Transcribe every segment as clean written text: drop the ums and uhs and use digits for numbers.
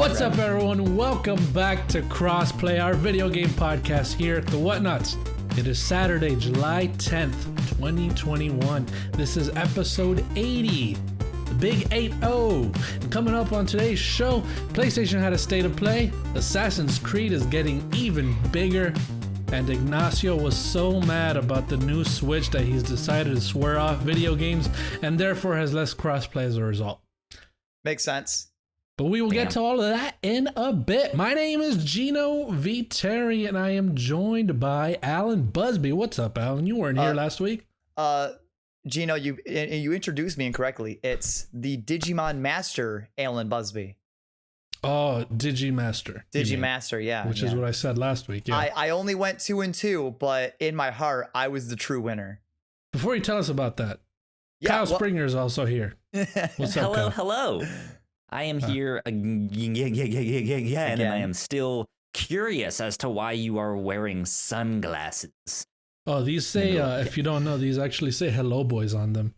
What's up, everyone? Welcome back to Crossplay, our video game podcast here at the Whatnauts. It is Saturday, July 10th, 2021. This is episode 80, the big 8-0. And coming up on today's show, PlayStation had a state of play, Assassin's Creed is getting even bigger, and Ignacio was so mad about the new Switch that he's decided to swear off video games and therefore has less crossplay as a result. Makes sense. But we will get to all of that in a bit. My name is Gino Viteri, and I am joined by Alan Busby. What's up, Alan? You weren't here last week. Gino, you introduced me incorrectly. It's the Digimon Master, Alan Busby. Oh, Digimaster. Digimaster, yeah. Which is what I said last week. Yeah. I only went 2-2, but in my heart, I was the true winner. Before you tell us about that, Kyle Springer is also here. What's up, Kyle? Hello. I am here again, and I am still curious as to why you are wearing sunglasses. Oh, these say, if you don't know, these actually say hello boys on them.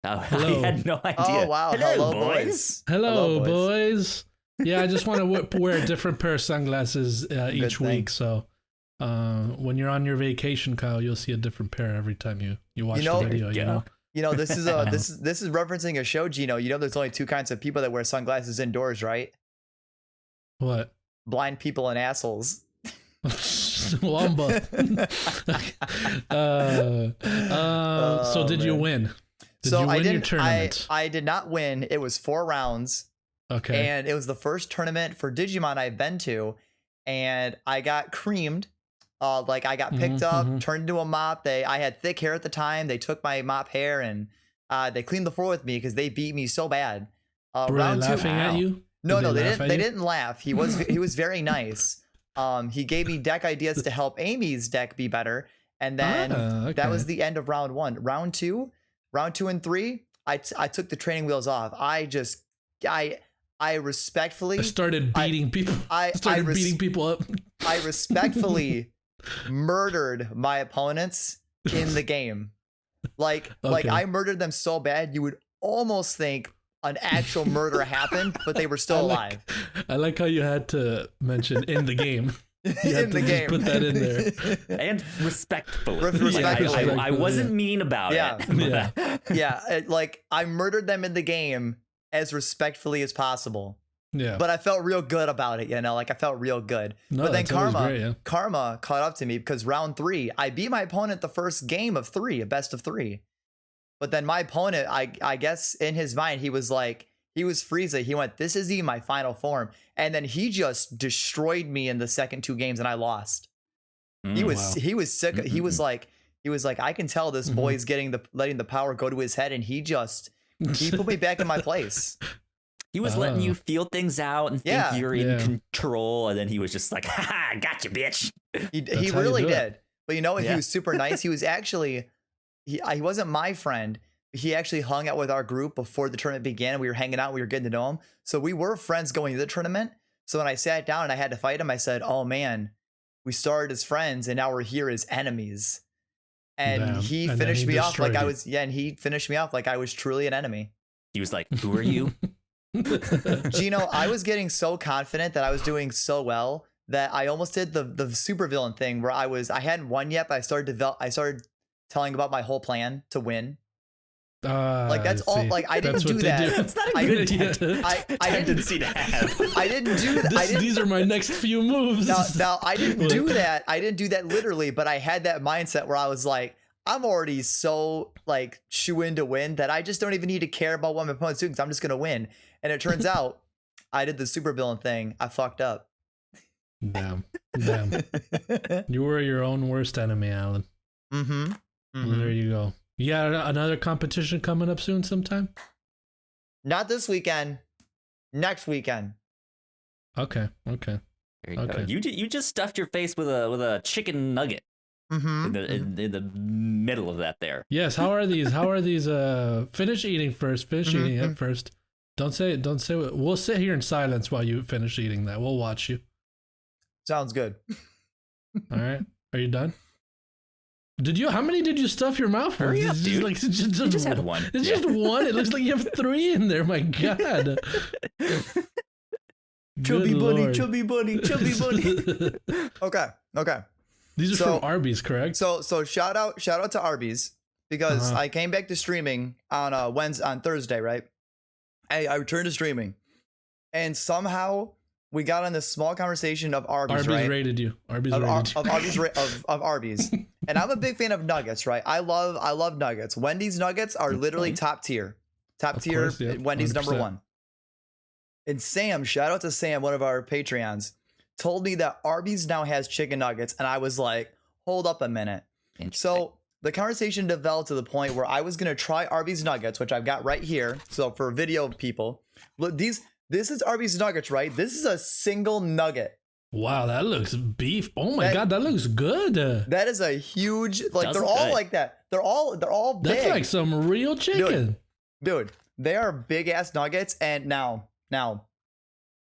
Oh, hello. I had no idea. Oh, wow. Hello boys. Hello, boys. Yeah, I just want to wear a different pair of sunglasses each week. So when you're on your vacation, Kyle, you'll see a different pair every time you watch the video, you know? You know, this is referencing a show, Gino. You know, there's only two kinds of people that wear sunglasses indoors, right? What? Blind people and assholes. Well, I'm both. So did you win? Did you win your tournament? I did not win. It was 4 rounds. Okay. And it was the first tournament for Digimon I've been to, and I got creamed. I got picked up, turned into a mop. I had thick hair at the time. They took my mop hair and they cleaned the floor with me because they beat me so bad. Were they laughing at you? No, they didn't laugh. He was very nice. He gave me deck ideas to help Amy's deck be better, and then that was the end of round 1. Round 2 and 3, I took the training wheels off. I respectfully started beating people. Beating people up. I respectfully murdered my opponents in the game. Like I murdered them so bad you would almost think an actual murder happened, but they were still alive. I like how you had to mention in the game. In the game. Put that in there. And respectfully. I wasn't mean about it. Yeah. Like I murdered them in the game as respectfully as possible. Yeah. But I felt real good about it, you know, like I felt real good. No, but then Karma caught up to me because round 3, I beat my opponent the first game of 3, a best of 3. But then my opponent, I guess in his mind, he was Frieza. He went, this is my final form. And then he just destroyed me in the second 2 games and I lost. He was sick. He was like, I can tell this boy's letting the power go to his head. And he put me back in my place. He was letting you feel things out and think you're in control. And then he was just like, haha, gotcha, bitch. He really did. But you know what? He was super nice. He was actually, he wasn't my friend. He actually hung out with our group before the tournament began. We were hanging out. We were getting to know him. So we were friends going to the tournament. So when I sat down and I had to fight him, I said, oh man, we started as friends and now we're here as enemies. And he finished me off like I was, and he finished me off like I was truly an enemy. He was like, who are you? Gino, I was getting so confident that I was doing so well that I almost did the supervillain thing where I hadn't won yet, but I started telling about my whole plan to win. That's all. Like I didn't do that. That's not a good tendency to have. I didn't do that. These are my next few moves. Now I didn't do that. I didn't do that literally, but I had that mindset where I was like, I'm already so like shoe in to win that I just don't even need to care about what my opponent's doing because I'm just gonna win. And it turns out I did the supervillain thing. I fucked up. Damn. You were your own worst enemy, Alan. Well, there you go. You got another competition coming up soon sometime? Not this weekend. Next weekend. Okay. You just stuffed your face with a chicken nugget in the middle of that there. Yes. How are these? Finish eating first. Eating it first. Don't say it. We'll sit here in silence while you finish eating that. We'll watch you. Sounds good. All right. Are you done? How many did you stuff your mouth with? Hurry up, dude. You just had one. It's just one. It looks like you have 3 in there. My God. Chubby bunny, Lord. chubby bunny, chubby bunny. Okay. These are So- from Arby's, correct? So shout out to Arby's because I came back to streaming on on Thursday, right? I returned to streaming, and somehow we got on this small conversation of Arby's, right? rated you. Arby's Of rated you. of Arby's, and I'm a big fan of nuggets, right? I love nuggets. Wendy's nuggets are literally top tier. Of course, yeah, Wendy's 100%. number one. And Sam, shout out to Sam, one of our Patreons, told me that Arby's now has chicken nuggets, and I was like, hold up a minute. So the conversation developed to the point where I was gonna try Arby's nuggets, which I've got right here. So for video people, look, this is Arby's nuggets, right? This is a single nugget. Wow, that looks beef. Oh my That- god, that looks good. That is a huge, like Does they're look all good. like that. They're all big. That's like some real chicken. Dude, they are big ass nuggets. And now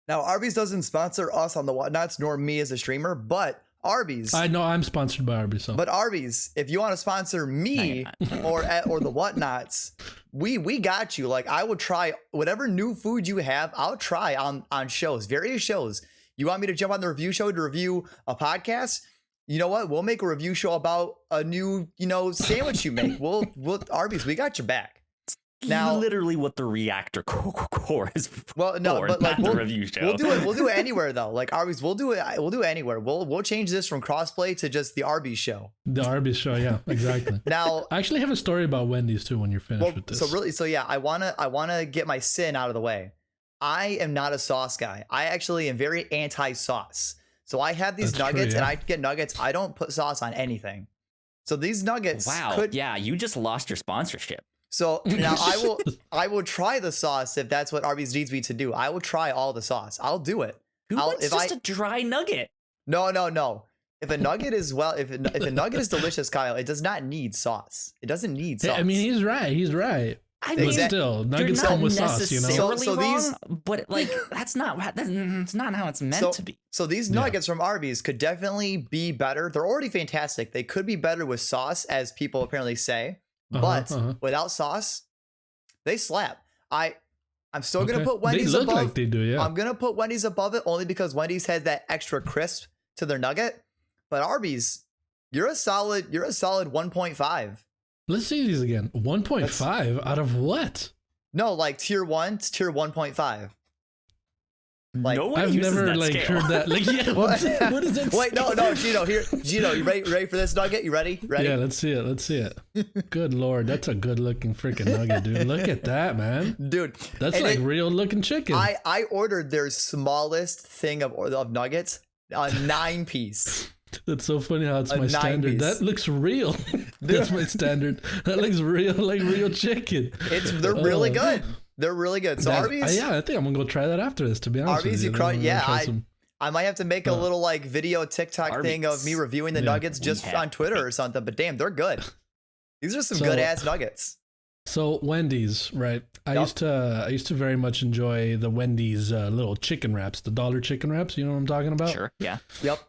Arby's doesn't sponsor us on the Whatnauts, nor me as a streamer, but Arby's. I know I'm sponsored by Arby's, so But Arby's, if you want to sponsor me or the Whatnauts, we got you. Like I will try whatever new food you have. I'll try on shows, various shows. You want me to jump on the review show to review a podcast? You know what? We'll make a review show about a new, sandwich you make. We'll Arby's, we got your back. Now, literally what the reactor core is for. well, no, but like the review show. We'll do it anywhere though. Like Arby's, we'll do it anywhere. We'll change this from Crossplay to just the Arby's show. the Arby's show, yeah, exactly. Now, I actually have a story about Wendy's too when you're finished with this. so yeah, I wanna get my sin out of the way. I am not a sauce guy. I actually am very anti-sauce. So I have these That's true, nuggets, yeah. and I get nuggets. I don't put sauce on anything. So these nuggets Wow. Yeah, you just lost your sponsorship. So now I will try the sauce if that's what Arby's needs me to do. I will try all the sauce. I'll do it. Who wants just a dry nugget? No. If a nugget is if a nugget is delicious, Kyle, it does not need sauce. It doesn't need sauce. I mean, he's right. I But mean, still, they're nuggets not come with sauce, you know. necessarily So these- wrong, but like that's not how it's meant to be. So these nuggets from Arby's could definitely be better. They're already fantastic. They could be better with sauce, as people apparently say. But without sauce, they slap. I'm still gonna put Wendy's They look above. like they do, yeah. I'm gonna put Wendy's above it only because Wendy's has that extra crisp to their nugget. But Arby's, you're a solid 1.5. Let's see these again. 1.5 out of what? No, like tier 1 to tier 1.5. Like, no one I've uses never that like scale. heard that. Like, yeah, what is that? Wait, no, scale? Gino, you ready for this nugget? You ready? Yeah, let's see it. Good lord, that's a good looking freaking nugget, dude. Look at that, man. Dude, That's like real looking chicken. I ordered their smallest thing of nuggets, a 9-piece. That's so funny how it's A my standard. 9-piece. That looks real. That's my standard. That looks real, like real chicken. They're really good. They're really good. So Arby's, I think I'm gonna go try that after this. To be honest Arby's, with you, I might have to make a little like video TikTok thing of me reviewing the nuggets just on Twitter or something. But damn, they're good. These are some good ass nuggets. So Wendy's, right? I used to very much enjoy the Wendy's little chicken wraps, the dollar chicken wraps. You know what I'm talking about? Sure. Yeah. Yep.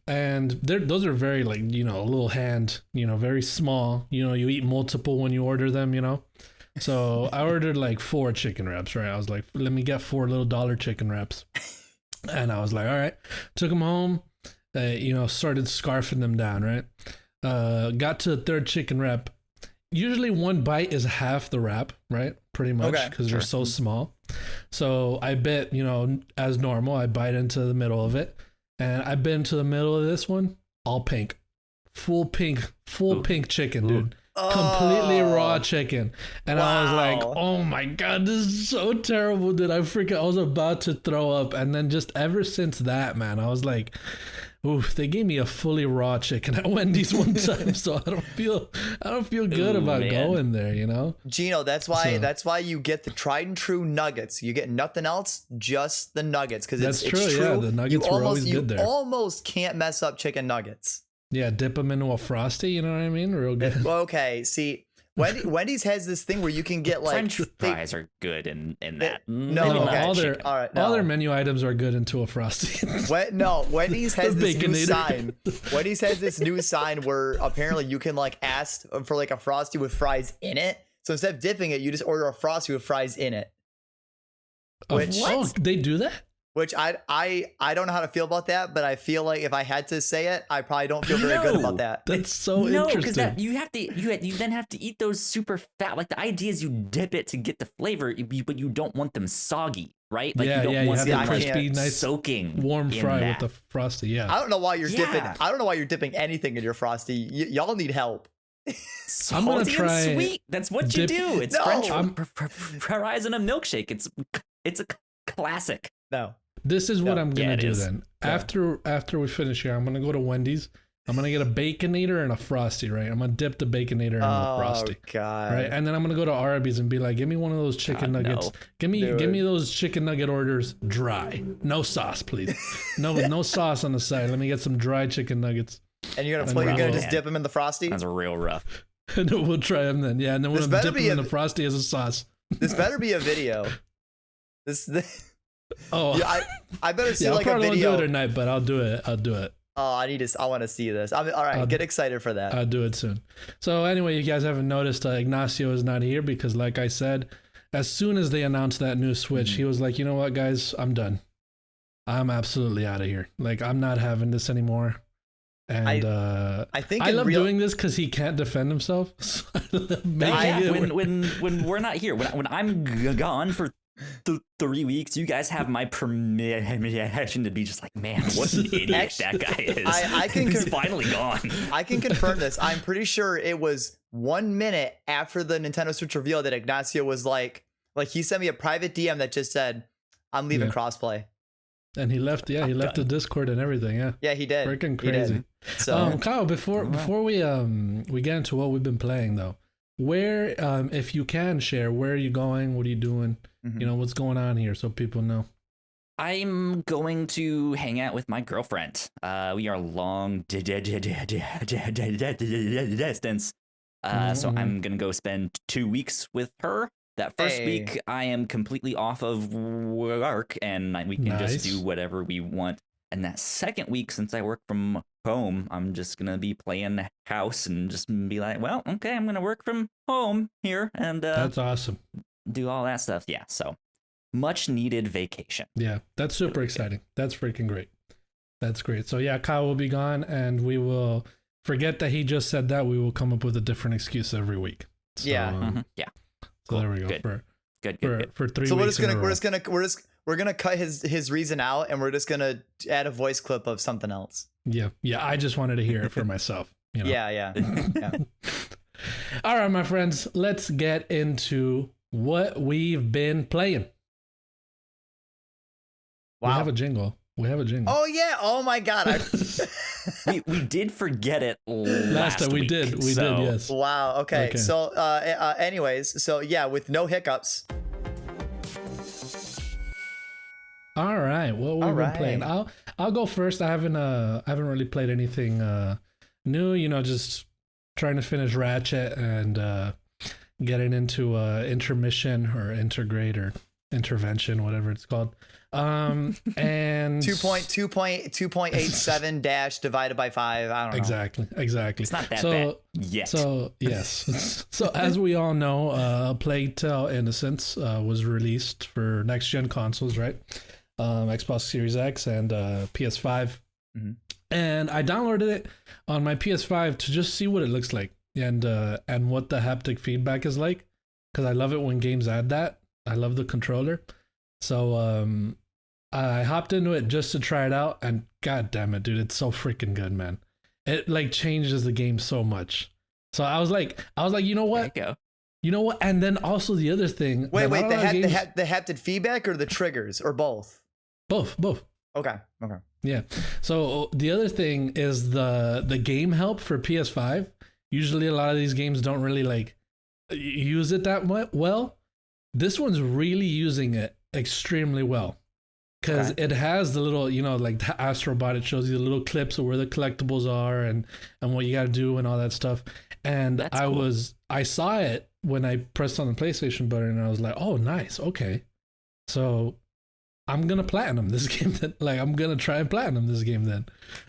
And those are very like, a little hand, very small. You eat multiple when you order them. So I ordered like 4 chicken wraps, right? I was like, let me get 4 little dollar chicken wraps. And I was like, all right, took them home, started scarfing them down, right? Got to the 3rd chicken wrap. Usually 1 bite is half the wrap, right? Pretty much, because they're so small. So I bit, as normal, I bite into the middle of it. And I bit into the middle of this one, all pink. Full pink chicken, dude. Completely raw chicken. And I was like, oh my God, this is so terrible, dude. I was about to throw up. And then just ever since that, man, I was like, oof, they gave me a fully raw chicken at Wendy's one time, so I don't feel good about going there, Gino, that's why you get the tried and true nuggets. You get nothing else, just the nuggets, because it's true. Yeah, the nuggets were always good there. You almost can't mess up chicken nuggets. Yeah, dip them into a Frosty, you know what I mean? Real good. Okay, see, Wendy's has this thing where you can get like French fries are good in that. All no. their menu items are good into a Frosty. Wendy's has this new Baconator. sign. Wendy's has this new sign where apparently you can like ask for like a Frosty with fries in it. So instead of dipping it, you just order a Frosty with fries in it. What? They do that? which I don't know how to feel about that, but I feel like if I had to say it, I probably don't feel very good about that. That's so interesting. Because you then have to eat those super fat. Like the idea is you dip it to get the flavor, but you don't want them soggy, right? Like you don't want them crispy, nice, soaking warm fry with the frosty. Yeah. I don't know why you're dipping. I don't know why you're dipping anything in your frosty. y'all need help. I'm gonna try and sweet. That's what you do. It's French fries and a milkshake. It's a classic. No. This is what I'm gonna do then. Yeah. After we finish here, I'm gonna go to Wendy's. I'm gonna get a Baconator and a Frosty, right? I'm gonna dip the Baconator in the Frosty. Oh God. Right, and then I'm gonna go to Arby's and be like, "Give me one of those chicken nuggets. No. Give me those chicken nugget orders dry, no sauce, please. No sauce on the side. Let me get some dry chicken nuggets." And you're gonna just dip them in the Frosty? That's real rough. And then we'll try them then. Yeah, and then we'll dip them in the Frosty as a sauce. This better be a video. Oh, yeah, I better see I'll like a video. I'll do it tonight, but I'll do it. Oh, I want to see this. All right, get excited for that. I'll do it soon. So anyway, you guys haven't noticed Ignacio is not here because, like I said, as soon as they announced that new Switch, he was like, "You know what, guys, I'm done. I'm absolutely out of here. Like, I'm not having this anymore." And I think I love doing this because he can't defend himself. So when we're not here, when I'm gone for 3 weeks, you guys have my permission to be just like, man, what an idiot that guy is. He's finally gone. I can confirm this. I'm pretty sure it was 1 minute after the Nintendo Switch reveal that Ignacio was like he sent me a private DM that just said, "I'm leaving Crossplay." And he left. Yeah, he left the Discord and everything. Yeah. Yeah, he did. Freaking crazy. So, Kyle, before we get into what we've been playing though, where if you can share, where are you going? What are you doing? You know, what's going on here so people know. I'm going to hang out with my girlfriend. We are long distance. So I'm going to go spend 2 weeks with her. That first week, I am completely off of work and we can just do whatever we want. And that second week, since I work from home, I'm just going to be playing house and just be like, well, okay, I'm going to work from home here. And that's awesome. Do all that stuff. Yeah. So much needed vacation. Yeah. That's super exciting. That's freaking great. That's great. So yeah, Kyle will be gone and we will forget that he just said that. We will come up with a different excuse every week. So, yeah. So there we go. Good. For 3 weeks. So we're gonna cut his reason out, and we're just gonna add a voice clip of something else. Yeah. I just wanted to hear it for myself. You know? Yeah. All right, my friends. Let's get into what we've been playing. Wow. We have a jingle. Oh yeah. Oh my God. we did forget it last time. We week, did. Yes. Wow. Okay. So, anyways, so yeah, with no hiccups. All right. What we've been playing. I'll go first. I haven't really played anything new. You know, just trying to finish Ratchet and getting into intermission or integrate or intervention, whatever it's called. And 2.87 dash divided by 5. I don't know. Exactly. It's not that bad yet. So yes. So as we all know, Plague Tale Innocence was released for next gen consoles, right? Xbox Series X and PS5. And I downloaded it on my PS5 to just see what it looks like and what the haptic feedback is like, because I love it when games add that. I love the controller. So I hopped into it just to try it out, and god damn it, dude, it's so freaking good, man. It like changes the game so much. So I was like, you know what? You know what? And then also the other thing. Wait, the haptic feedback or the triggers or both? Both. Okay. Yeah. So the other thing is the game help for PS5. Usually a lot of these games don't really like use it that well. This one's really using it extremely well, because it has the little, you know, like the Astrobot. It shows you the little clips of where the collectibles are and what you got to do and all that stuff. And I saw it when I pressed on the PlayStation button, and I was like, oh, nice. Okay. So I'm going to platinum this game. I'm going to try and platinum this game then.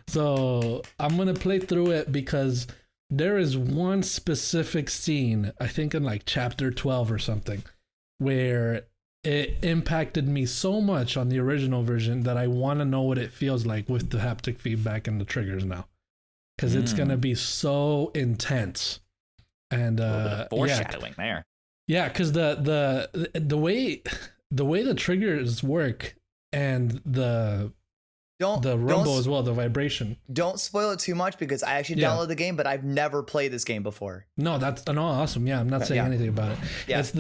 So I'm going to play through it because there is one specific scene, I think in like chapter 12 or something, where it impacted me so much on the original version that I want to know what it feels like with the haptic feedback and the triggers now, because it's gonna be so intense. And foreshadowing there. Yeah, because the way the triggers work and the rumble as well, the vibration. Don't spoil it too much because I actually downloaded the game, but I've never played this game before. No, that's awesome. Yeah, I'm not saying anything about it. Yeah. It's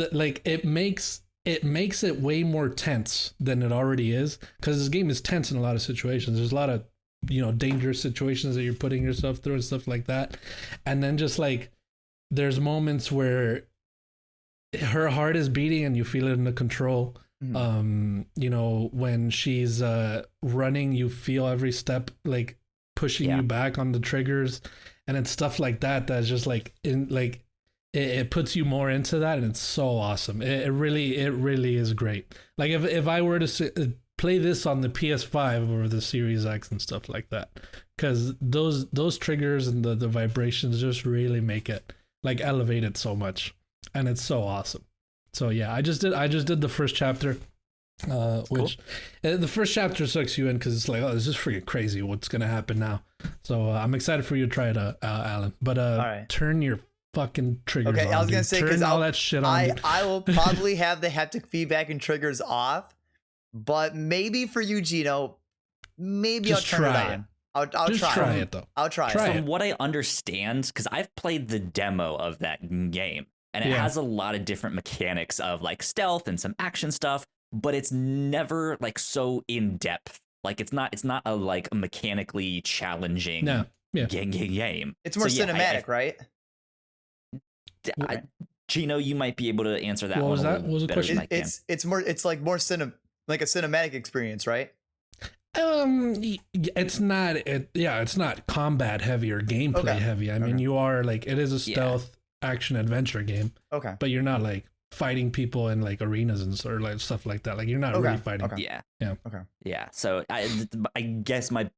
it makes it way more tense than it already is, because this game is tense in a lot of situations. There's a lot of dangerous situations that you're putting yourself through and stuff like that, and then just like there's moments where her heart is beating and you feel it in the control. When she's running, you feel every step like pushing you back on the triggers, and it's stuff like that that's just like it puts you more into that, and it's so awesome. It really is great. Like if I were to play this on the PS5 or the Series X and stuff like that, because those triggers and the vibrations just really make it like elevate it so much, and it's so awesome. So yeah, I just did the first chapter, which the first chapter sucks you in because it's like, oh, this is freaking crazy. What's gonna happen now? So I'm excited for you to try it, Alan. But all right. Turn your fucking triggers on. Okay, I was gonna say because all that shit on. I will probably have the haptic feedback and triggers off, but maybe for you, Gino, maybe just I'll turn try it on. I'll try it though. I'll try it. From what I understand, because I've played the demo of that game, and it has a lot of different mechanics of like stealth and some action stuff, but it's never like so in depth. Like it's not a like mechanically challenging game. It's more cinematic, right? Gino, you might be able to answer that. What was that? What was the question? It's more a cinematic experience, right? It's not. It's not combat heavy or gameplay heavy. I mean, you are like, it is a stealth action adventure game. Okay, but you're not like fighting people in like arenas and sort of like stuff like that. Like you're not really fighting. Yeah. So I guess my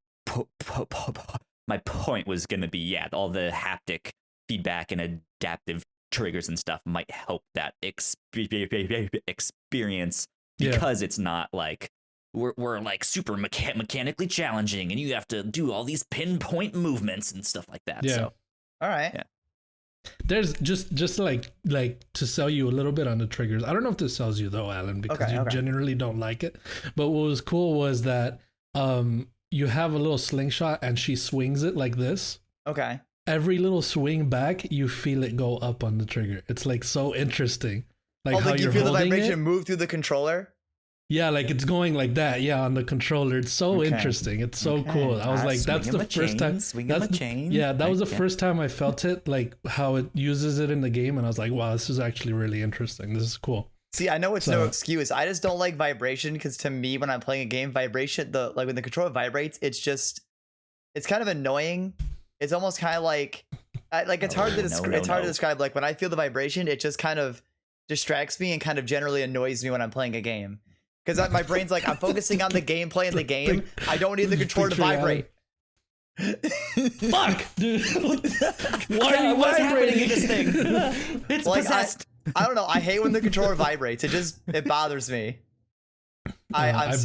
point was gonna be all the haptic feedback and adaptive triggers and stuff might help that experience, because it's not like we're like super mechanically challenging and you have to do all these pinpoint movements and stuff like that. So all right. There's just like to sell you a little bit on the triggers. I don't know if this sells you though, Alan, because you generally don't like it. But what was cool was that you have a little slingshot and she swings it like this. Okay. Every little swing back, you feel it go up on the trigger. It's like so interesting. Like how you feel the vibration move through the controller? Yeah, like it's going like that. Yeah, on the controller. It's so interesting. It's so cool. I was like, that's the first time. That was the first time I felt it, like how it uses it in the game. And I was like, wow, this is actually really interesting. This is cool. See, I know it's no excuse. I just don't like vibration because to me, when I'm playing a game, vibration, when the controller vibrates, it's kind of annoying. It's almost kind of like it's hard to describe. Like when I feel the vibration, it just kind of distracts me and kind of generally annoys me when I'm playing a game. Because my brain's like, I'm focusing on the gameplay in the game. I don't need the controller to vibrate. Fuck, dude. Why are you vibrating in this thing? It's like, possessed. I don't know. I hate when the controller vibrates. It bothers me. I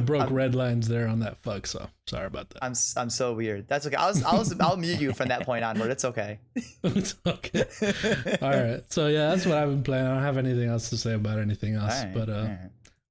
broke red lines there on that fuck, so sorry about that. I'm so weird. That's okay. I'll mute you from that point onward. It's okay. It's okay. All right. So yeah, that's what I've been playing. I don't have anything else to say about anything else.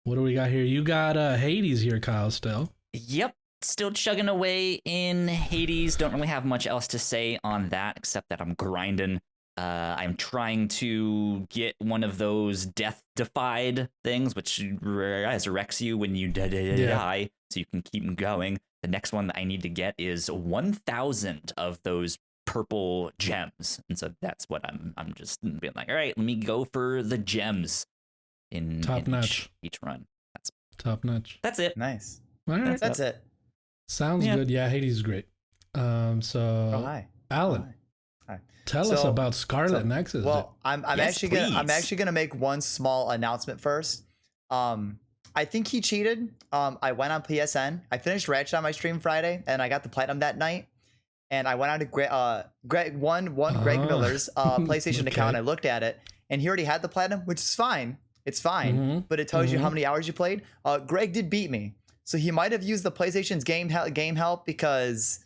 What do we got here? You got Hades here, Kyle, still. Yep. Still chugging away in Hades. Don't really have much else to say on that, except that I'm grinding. I'm trying to get one of those death-defied things, which resurrects you when you die, so you can keep going. The next one that I need to get is 1,000 of those purple gems, and so that's what I'm just being like, all right, let me go for the gems in each run. That's top notch. That's it. Nice. All right. That's it. Sounds good. Yeah, Hades is great. Hi, Alan. Hi. Tell us about Scarlet Nexus. Well, I'm actually gonna make one small announcement first. I think he cheated. I went on PSN. I finished Ratchet on my stream Friday, and I got the platinum that night. And I went on to Greg Miller's PlayStation account. And I looked at it, and he already had the platinum, which is fine. It's fine, but it tells you how many hours you played. Greg did beat me, so he might have used the PlayStation's game help because.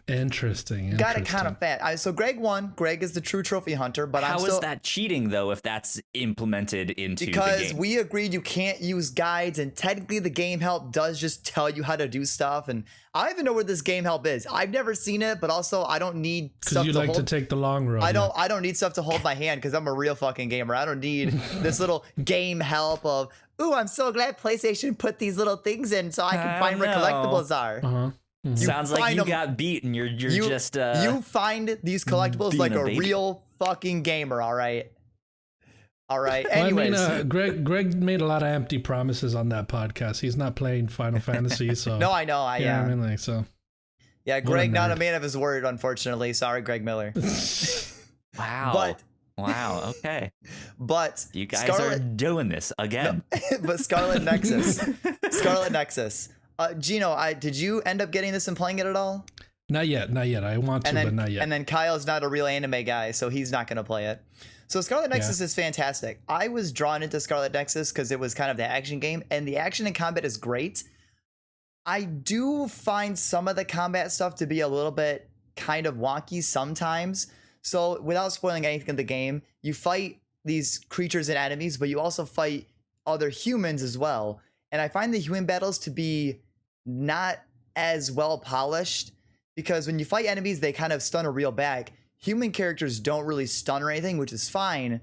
Interesting. Got it kind of fat. So Greg won. Greg is the true trophy hunter, but how is that cheating though if that's implemented into the game? Because we agreed you can't use guides, and technically the game help does just tell you how to do stuff. And I don't even know where this game help is. I've never seen it, but also I don't need stuff you to like hold. to take the long road. I don't need stuff to hold my hand because I'm a real fucking gamer. I don't need this little game help of. Ooh, I'm so glad PlayStation put these little things in so I can find where collectibles are. Sounds like you got beat and you're just you find these collectibles like a real fucking gamer. All right. Anyways, I mean, Greg made a lot of empty promises on that podcast. He's not playing Final Fantasy, so no, I know. I mean, like, so yeah, Greg not a man of his word, unfortunately. Sorry, Greg Miller. Wow. Wow. Okay. But you guys are doing this again. No, but Scarlet Nexus. Gino, did you end up getting this and playing it at all? Not yet. I want to, but not yet. And then Kyle's not a real anime guy, so he's not going to play it. So Scarlet Nexus is fantastic. I was drawn into Scarlet Nexus because it was kind of the action game, and the action and combat is great. I do find some of the combat stuff to be a little bit kind of wonky sometimes. So without spoiling anything in the game, you fight these creatures and enemies, but you also fight other humans as well. And I find the human battles to be not as well polished because when you fight enemies, they kind of stun or reel back. Human characters don't really stun or anything, which is fine,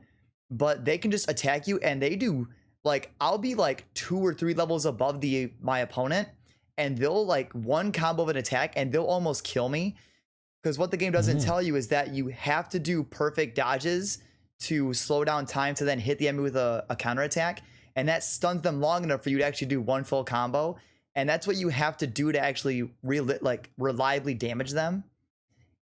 but they can just attack you, and they do, like, I'll be like 2 or 3 levels above my opponent, and they'll like one combo of an attack and they'll almost kill me. Because what the game doesn't tell you is that you have to do perfect dodges to slow down time to then hit the enemy with a counterattack. And that stuns them long enough for you to actually do one full combo. And that's what you have to do to actually reliably damage them.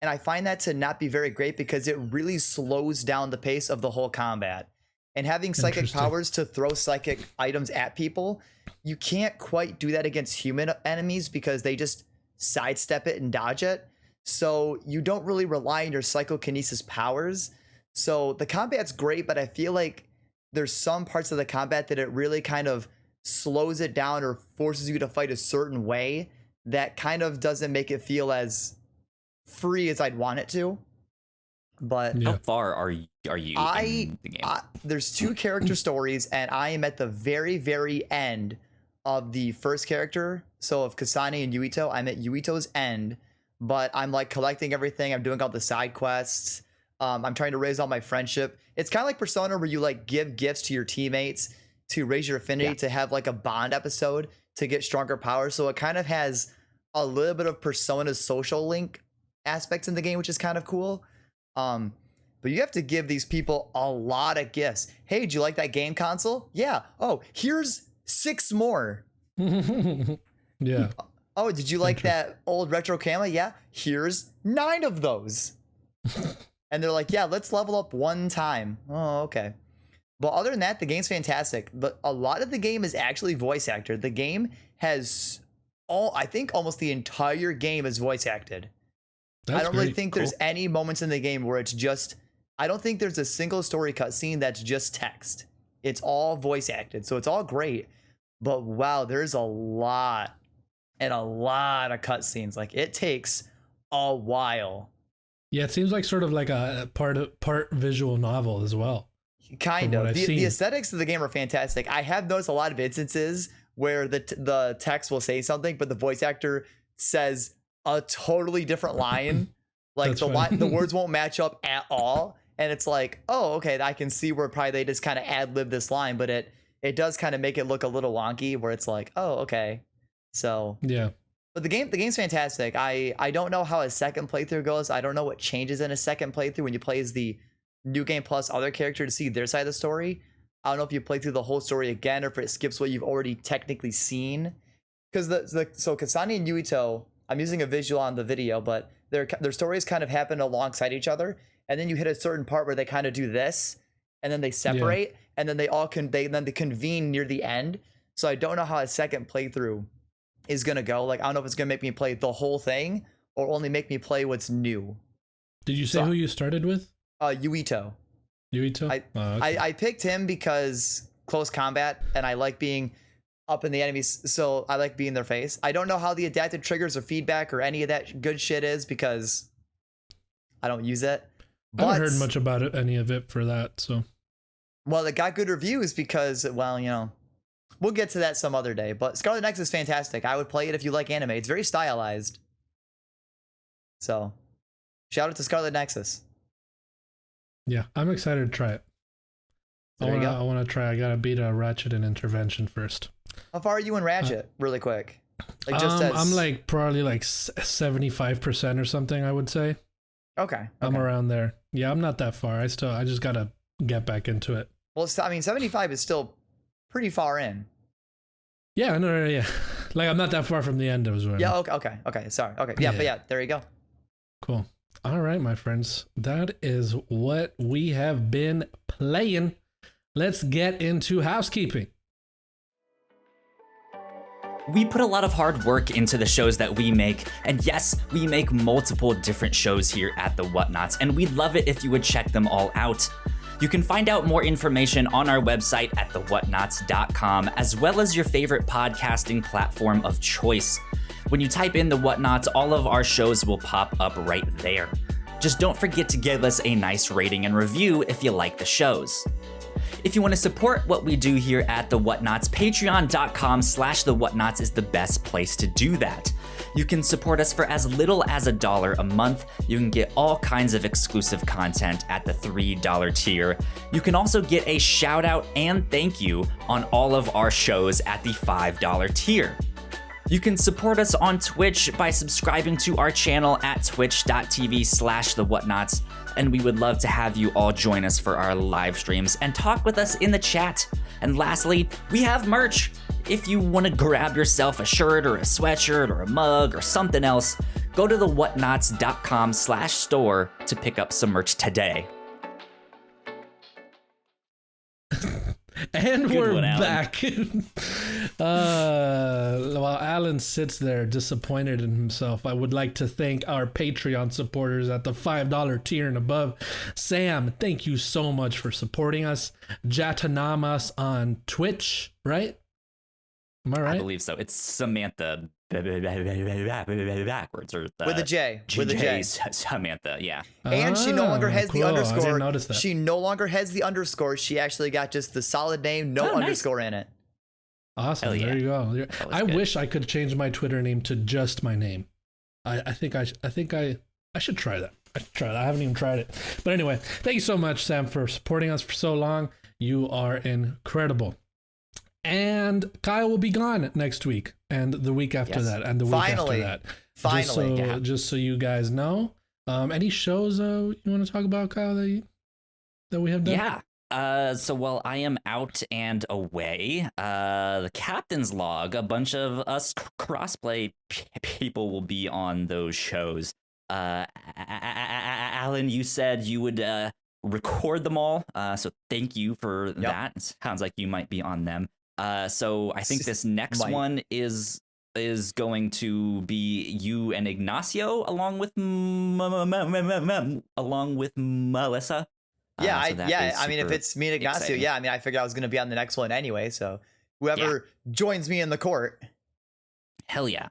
And I find that to not be very great because it really slows down the pace of the whole combat. And having psychic powers to throw psychic items at people, you can't quite do that against human enemies because they just sidestep it and dodge it. So you don't really rely on your psychokinesis powers. So the combat's great, but I feel like there's some parts of the combat that it really kind of slows it down or forces you to fight a certain way that kind of doesn't make it feel as free as I'd want it to. But how far are you in the game? There's 2 character stories, and I am at the very, very end of the first character. So of Kasane and Yuito, I'm at Yuito's end, but I'm like collecting everything. I'm doing all the side quests. I'm trying to raise all my friendship. It's kind of like Persona where you like give gifts to your teammates to raise your affinity, to have like a bond episode to get stronger powers. So it kind of has a little bit of Persona's social link aspects in the game, which is kind of cool. But you have to give these people a lot of gifts. Hey, do you like that game console? Yeah. Oh, here's 6 more. Yeah. Oh, did you like that old retro camera? Yeah. Here's 9 of those. And they're like, yeah, let's level up one time. Oh, okay. But other than that, the game's fantastic. But a lot of the game is actually voice acted. The game has I think almost the entire game is voice acted. I don't really think there's any moments in the game where it's just, I don't think there's a single story cutscene that's just text. It's all voice acted. So it's all great. But wow, there's a lot and a lot of cutscenes. Like it takes a while. Yeah, it seems like sort of like a part visual novel as well. Kind of. The aesthetics of the game are fantastic. I have noticed a lot of instances where the text will say something, but the voice actor says a totally different line. Like the words won't match up at all. And it's like, oh, okay, I can see where probably they just kind of ad-lib this line, but it does kind of make it look a little wonky where it's like, oh, okay. So yeah. But the game's fantastic. I don't know how a second playthrough goes. I don't know what changes in a second playthrough when you play as the new game plus other character to see their side of the story. I don't know if you play through the whole story again or if it skips what you've already technically seen. Because so Kasane and Yuito, I'm using a visual on the video, but their stories kind of happen alongside each other. And then you hit a certain part where they kind of do this, and then they separate, and then they convene near the end. So I don't know how a second playthrough is gonna go. Like I don't know if it's gonna make me play the whole thing or only make me play what's new. Did you say who you started with? Yuito. Yuito? Okay. I picked him because close combat, and I like being up in the enemies, so I like being in their face. I don't know how the adaptive triggers or feedback or any of that good shit is because I don't use it. I haven't heard much about it, any of it for that, so. Well, it got good reviews because, well, you know, we'll get to that some other day. But Scarlet Nexus is fantastic. I would play it if you like anime. It's very stylized. So, shout out to Scarlet Nexus. Yeah, I'm excited to try it. I want to try. I gotta beat a Ratchet and Intervention first. How far are you in Ratchet? Really quick. Like I'm like probably like 75% or something, I would say. Okay. I'm around there. Yeah, I'm not that far. I just gotta get back into it. Well, I mean, 75 is still pretty far in. Yeah, no, yeah. Like, I'm not that far from the end of it. Yeah, okay. Sorry. Okay, yeah, but yeah, there you go. Cool. All right, my friends. That is what we have been playing. Let's get into housekeeping. We put a lot of hard work into the shows that we make, and yes, we make multiple different shows here at the Whatnauts, and we'd love it if you would check them all out. You can find out more information on our website at thewhatnauts.com, as well as your favorite podcasting platform of choice. When you type in the Whatnauts, all of our shows will pop up right there. Just don't forget to give us a nice rating and review if you like the shows. If you want to support what we do here at The Whatnauts, patreon.com/The Whatnauts is the best place to do that. You can support us for as little as $1 a month. You can get all kinds of exclusive content at the $3 tier. You can also get a shout out and thank you on all of our shows at the $5 tier. You can support us on Twitch by subscribing to our channel at twitch.tv/The Whatnauts, and we would love to have you all join us for our live streams and talk with us in the chat. And lastly, we have merch. If you want to grab yourself a shirt or a sweatshirt or a mug or something else, go to thewhatnauts.com/store to pick up some merch today. And good we're back. While Alan sits there disappointed in himself, I would like to thank our Patreon supporters at the $5 tier and above. Sam, thank you so much for supporting us. Jatanamas on Twitch, right? Am I right? I believe so. It's Samantha backwards, or with a J. With a J. Samantha, yeah. And she no longer has the underscore. I didn't notice that. She no longer has the underscore. She actually got just the solid name, no underscore in it. Awesome. There you go. I wish I could change my Twitter name to just my name. I think I should try that. I haven't even tried it. But anyway, thank you so much, Sam, for supporting us for so long. You are incredible. And Kyle will be gone next week and the week after that and the week after that. Finally. Just so you guys know. Any shows you want to talk about, Kyle, that we have done? Yeah. So while I am out and away, the captain's log, a bunch of us crossplay people will be on those shows. Alan, you said you would record them all. So thank you for that. It sounds like you might be on them. So I think this next one is going to be you and Ignacio along with Melissa. Yeah, I mean, if it's me and Ignacio, exciting. Yeah, I mean, I figured I was going to be on the next one anyway. So whoever joins me in the court. Hell yeah.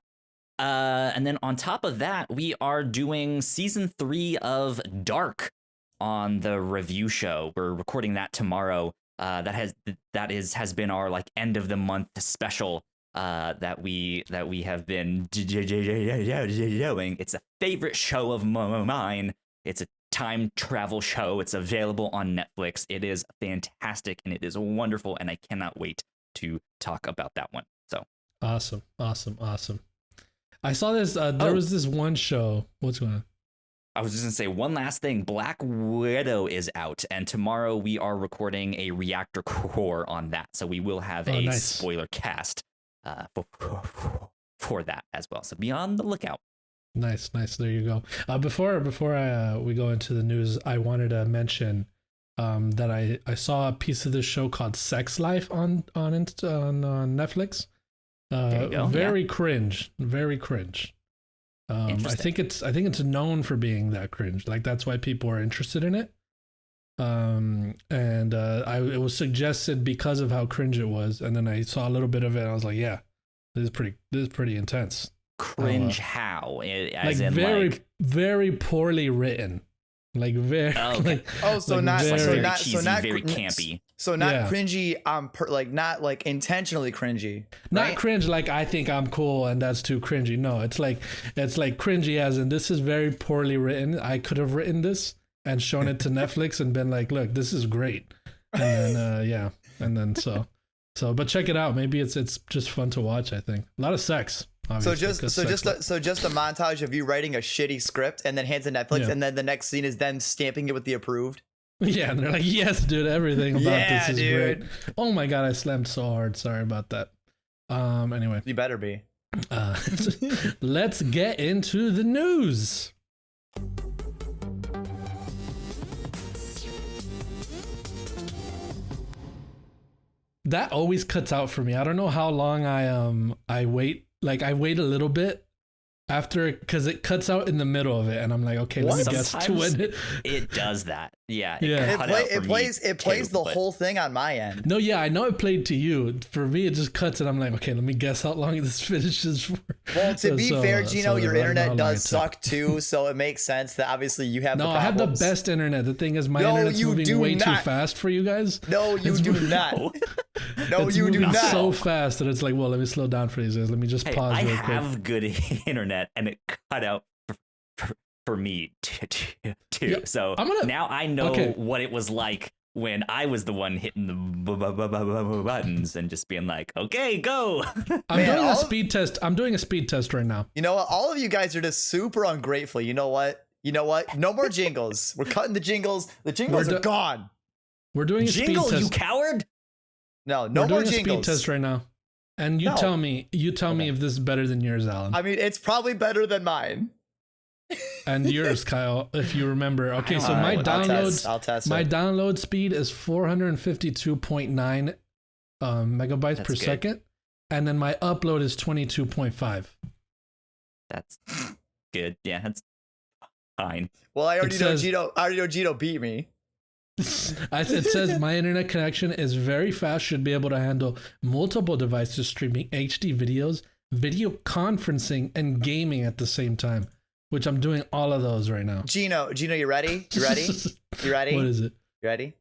And then on top of that, we are doing season 3 of Dark on the review show. We're recording that tomorrow. That has been our like end of the month special that we have been doing. It's a favorite show of mine. It's a time travel show. It's available on Netflix. It is fantastic and it is wonderful, and I cannot wait to talk about that one. So awesome. I saw this. There was this one show. What's going on? I was just gonna say one last thing. Black Widow is out, and tomorrow we are recording a reactor core on that. So we will have a spoiler cast for that as well. So be on the lookout. Nice. There you go. Before we go into the news, I wanted to mention that I saw a piece of this show called Sex Life on Netflix. Very cringe. I think it's known for being that cringe. Like that's why people are interested in it. It was suggested because of how cringe it was, and then I saw a little bit of it, and I was like, yeah, this is pretty intense. Cringe how? As like in very like very poorly written, like very okay. not very campy. So not cringy, like not like intentionally cringy. Not right? cringe like I think I'm cool and that's too cringy. No, it's like cringy as in this is very poorly written. I could have written this and shown it to Netflix and been like, look, this is great. And then but check it out. Maybe it's just fun to watch. I think a lot of sex. So just a montage of you writing a shitty script and then hands to Netflix, and then the next scene is them stamping it with the approved. Yeah, and they're like, yes, dude, everything about this is great. Oh my god, I slammed so hard. Sorry about that. Anyway, you better be. Let's get into the news. That always cuts out for me. I don't know how long I wait. Like I wait a little bit after because it cuts out in the middle of it, and I'm like, okay, let me guess to when it does that. Yeah, it plays the whole thing on my end. No, yeah, I know it played to you. For me, it just cuts, and I'm like, okay, let me guess how long this finishes for. Well, to be fair, Gino, your internet does suck too, so it makes sense that obviously you have. No, I have the best internet. The thing is, my internet's moving way too fast for you guys. No, you do not. No, you do not. So fast that it's like, well, let me slow down for these guys. Let me just pause. I real quick. have good internet, and it cut out for me too. Yeah, so now I know what it was like when I was the one hitting the buttons and just being like, okay, go. I'm doing a speed test. I'm doing a speed test right now. You know what? All of you guys are just super ungrateful. You know what? No more jingles. We're cutting the jingles. The jingles are gone. We're doing a speed test. You coward. No more jingles. A speed test right now. And you tell me if this is better than yours, Alan. I mean, it's probably better than mine. And yours, Kyle, if you remember. Okay, so my download speed is 452.9 megabytes per second, and then my upload is 22.5. That's good. Yeah, that's fine. Well, I already know Gino beat me. It says my internet connection is very fast, should be able to handle multiple devices streaming HD videos, video conferencing, and gaming at the same time. Which I'm doing all of those right now. Gino, you ready? You ready? What is it? You ready?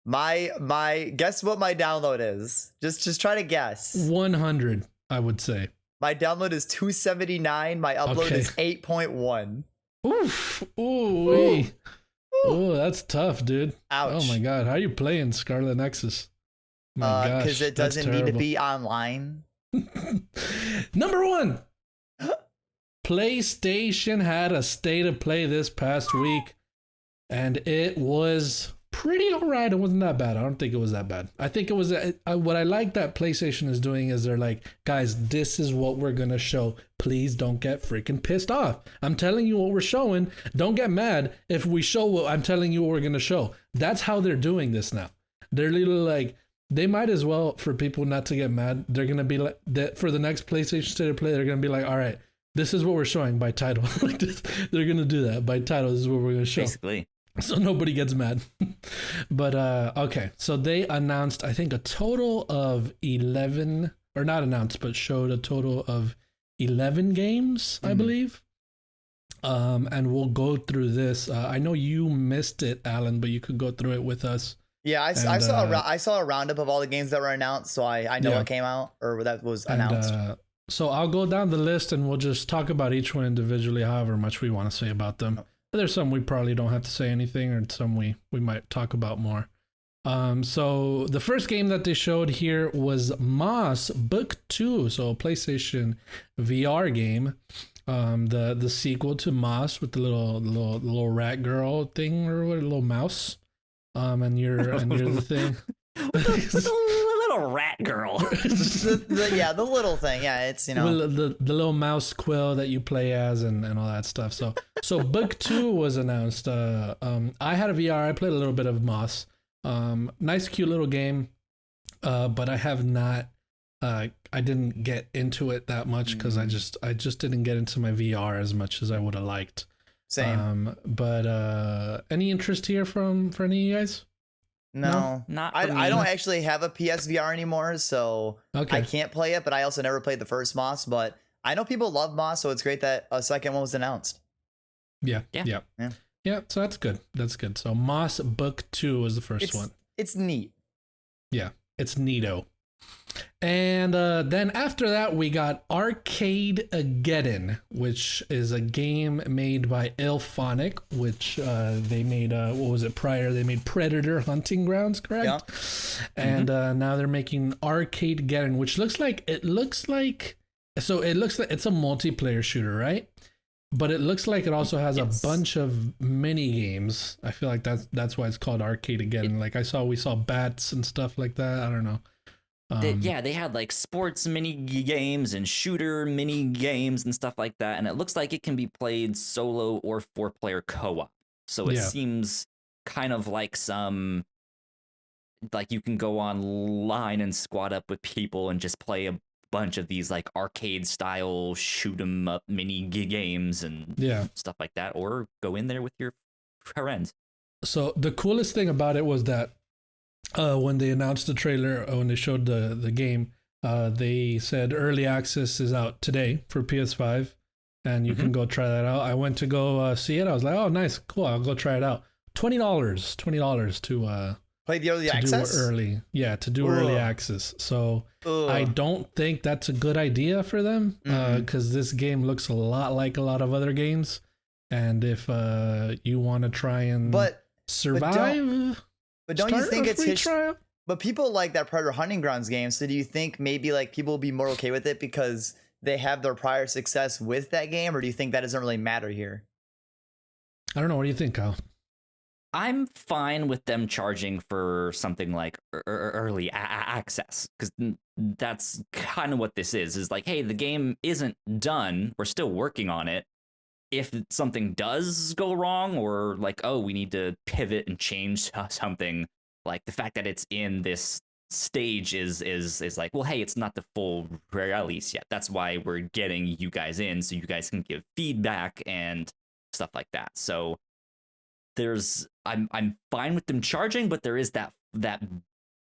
My guess what my download is. Just try to guess. 100, I would say. My download is 279. My upload is 8.1. Oof. Ooh. Oh, that's tough, dude. Ouch. Oh my god, how are you playing Scarlet Nexus? My gosh, because it doesn't need to be online. Number 1. PlayStation had a state of play this past week, and it was pretty alright. It wasn't that bad. I don't think it was that bad. I think it was what I like that PlayStation is doing is they're like, guys, this is what we're gonna show. Please don't get freaking pissed off. I'm telling you what we're showing. Don't get mad if we show what I'm telling you what we're gonna show. That's how they're doing this now. They're literally like, they might as well, for people not to get mad, they're gonna be like that for the next PlayStation state of play. They're gonna be like, all right, this is what we're showing by title. Like this, they're gonna do that by title. This is what we're gonna show. Basically. So nobody gets mad. But okay, so they announced, I think, a total of 11, or not announced, but showed a total of 11 games, I believe. And we'll go through this. I know you missed it, Alan, but you could go through it with us. Yeah, I saw a roundup of all the games that were announced, so I know what came out or that was announced. So I'll go down the list and we'll just talk about each one individually, however much we want to say about them. There's some we probably don't have to say anything, or some we might talk about more. So the first game that they showed here was Moss Book 2, so a PlayStation VR game. The sequel to Moss with the little rat girl thing, or what, a little mouse. And you're the thing. Little rat girl. the little thing. Yeah, it's, you know, well, the little mouse quill that you play as and all that stuff. So Book 2 was announced. I had a VR. I played a little bit of Moss. Nice, cute little game. But I have not. I didn't get into it that much because I just didn't get into my VR as much as I would have liked. Same. But any interest here for any of you guys? No, not. I don't actually have a PSVR anymore, so Okay. I can't play it. But I also never played the first Moss. But I know people love Moss, so it's great that a second one was announced. Yeah. Yeah. So that's good. That's good. So Moss Book 2 was the first one. It's neat. Yeah, it's neato. And then after that, we got Arcade-Ageddon, which is a game made by Ilphonic, which they made, what was it prior? They made Predator Hunting Grounds, correct? Yeah. And now they're making Arcade-Ageddon, which looks like it's a multiplayer shooter, right? But it looks like it also has a bunch of mini games. I feel like that's why it's called Arcade-Ageddon. Like we saw bats and stuff like that. I don't know. They had like sports mini games and shooter mini games and stuff like that, and it looks like it can be played solo or 4-player co-op. So it seems kind of like like you can go online and squad up with people and just play a bunch of these like arcade style shoot 'em up mini games and stuff like that, or go in there with your friends. So the coolest thing about it was that when they announced the trailer, when they showed the game, they said early access is out today for PS5, and you can go try that out. I went to go see it. I was like, oh, nice, cool. I'll go try it out. $20 to play the early access. Do early, to do early access. So I don't think that's a good idea for them because this game looks a lot like a lot of other games, and if you want to try and survive. But don't you think it's trial? But people like that Predator Hunting Grounds game. So do you think maybe like people will be more okay with it because they have their prior success with that game, or do you think that doesn't really matter here? I don't know. What do you think, Kyle? I'm fine with them charging for something like early access, because that's kind of what this is like, hey, the game isn't done. We're still working on it. If something does go wrong, or like, oh, we need to pivot and change something, like the fact that it's in this stage is like, well, hey, it's not the full release yet. That's why we're getting you guys in, so you guys can give feedback and stuff like that. So I'm fine with them charging, but there is that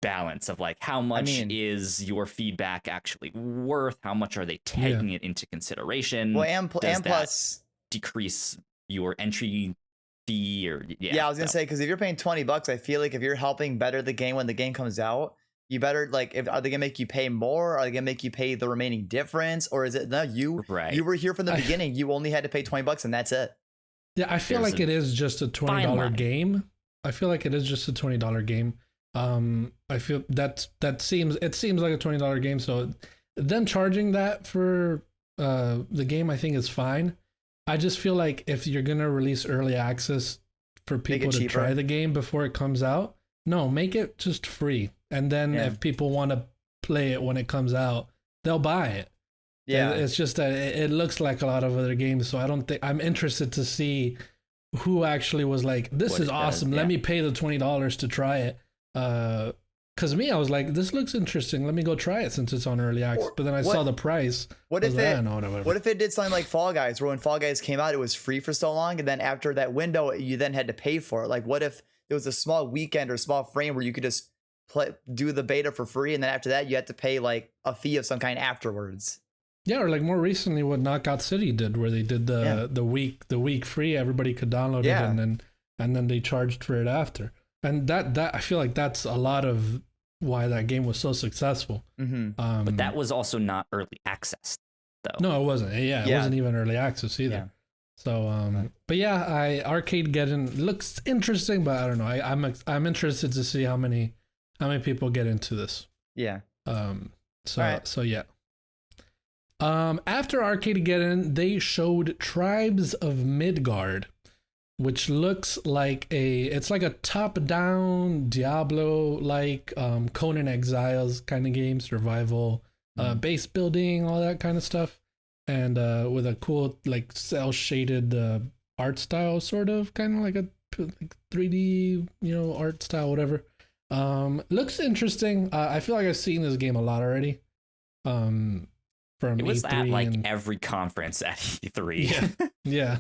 balance of like, how much is your feedback actually worth? How much are they taking it into consideration? Well, and plus decrease your entry fee, or I was gonna say, because if you're paying $20, I feel like if you're helping better the game when the game comes out, you better like, are they gonna make you pay more? Are they gonna make you pay the remaining difference, or is it no? You were here from the beginning. You only had to pay $20 and that's it. Yeah, I feel like it is just a $20 game. I feel like it is just a $20 game. I feel it seems like a $20 game. So them charging that for the game, I think is fine. I just feel like if you're gonna release early access for people to try the game before it comes out, no, make it just free. And then if people want to play it when it comes out, they'll buy it. Yeah, it's just that it looks like a lot of other games, so I don't think I'm interested to see who actually was like, this is awesome. Let me pay the $20 to try it. Because I was like, this looks interesting. Let me go try it since it's on early access. But then I saw the price. What if it did something like Fall Guys, where when Fall Guys came out, it was free for so long, and then after that window, you then had to pay for it? Like, what if there was a small weekend or small frame where you could just do the beta for free, and then after that, you had to pay like a fee of some kind afterwards? Yeah, or like more recently, what Knockout City did, where they did the week free, everybody could download it, and then they charged for it after. And that I feel like that's a lot of why that game was so successed. But that was also not early access, though. No, it wasn't. It wasn't even early access either. Yeah. So, but Arcade-Ageddon looks interesting, but I don't know. I'm interested to see how many people get into this. Yeah. So yeah. After Arcade-Ageddon, they showed Tribes of Midgard, which looks like it's like a top-down Diablo-like Conan Exiles kind of game, survival, base building, all that kind of stuff, and with a cool like cel-shaded art style, sort of, kind of like a 3D, art style, whatever. Looks interesting. I feel like I've seen this game a lot already. From it was E3 at like every conference at E3. Yeah.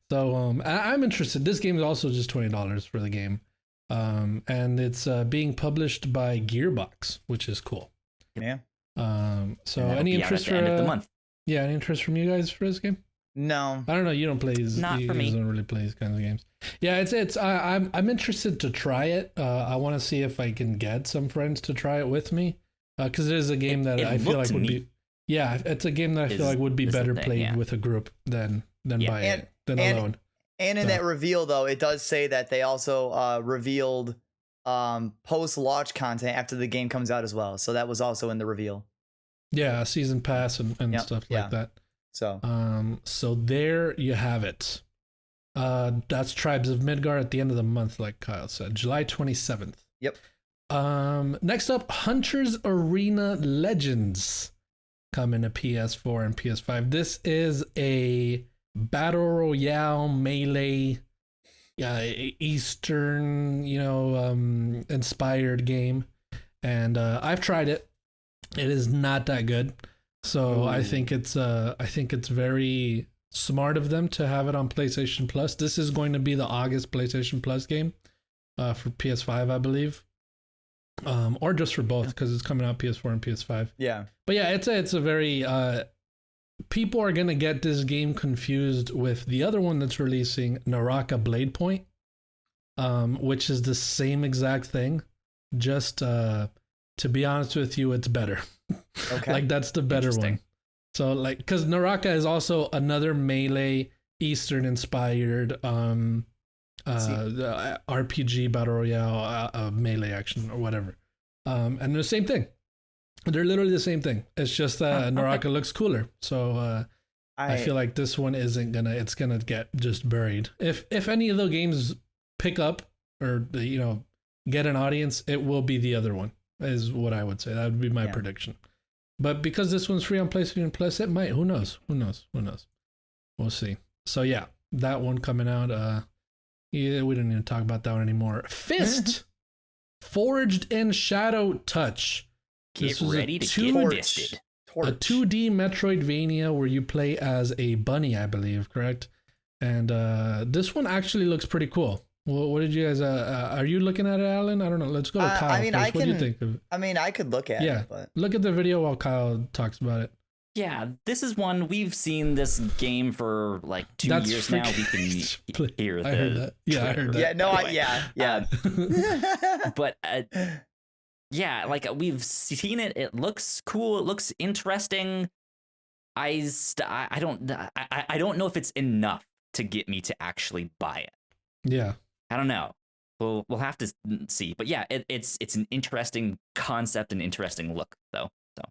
So I'm interested. This game is also just $20 for the game. And it's being published by Gearbox, which is cool. Yeah. So any interest for end of the month? Yeah, any interest from you guys for this game? No. I don't know. You don't play these. Not for me. You don't really play these kinds of games. Yeah, it's. I'm interested to try it. I want to see if I can get some friends to try it with me, because it is a game that I feel like would be. Yeah, it's a game that I feel like would be better played with a group than alone. And in that reveal, though, it does say that they also revealed post-launch content after the game comes out as well. So that was also in the reveal. Yeah, a season pass and stuff like that. So there you have it. That's Tribes of Midgard at the end of the month, like Kyle said, July 27th. Yep. Next up, Hunter's Arena Legends coming to PS4 and PS5. This is a battle royale melee, Eastern, inspired game, and I've tried it. It is not that good. So I think it's very smart of them to have it on PlayStation Plus. This is going to be the August PlayStation Plus game for PS5, I believe, or just for both because it's coming out PS4 and PS5. Yeah, but yeah, it's a very people are gonna get this game confused with the other one that's releasing, Naraka Blade Point, which is the same exact thing. Just to be honest with you, it's better. Okay. Like that's the better one. So like, because Naraka is also another melee Eastern inspired RPG battle royale melee action or whatever. And they're the same thing. They're literally the same thing. It's just that Naraka looks cooler. So I feel like this one it's gonna get just buried. If any of the games pick up or get an audience, it will be the other one, is what I would say. That would be my prediction. But because this one's free on PlayStation Plus, it might. Who knows? We'll see. So yeah, that one coming out. Yeah, we don't need to talk about that one anymore. Fist, Forged in Shadow Touch. Get ready to get fisted. A 2D Metroidvania where you play as a bunny, I believe, correct? And this one actually looks pretty cool. Well, what did you guys? Are you looking at it, Alan? I don't know. Let's go to Kyle first. What do you think of it? I mean, I could look at it. But look at the video while Kyle talks about it. Yeah, this is one we've seen this game for like 2 years now. We can hear I heard that. Yeah, I heard that. Yeah, no, yeah. But yeah, like we've seen it. It looks cool. It looks interesting. I don't know if it's enough to get me to actually buy it. Yeah. I don't know. We'll have to see. But yeah, it's an interesting concept and interesting look though. So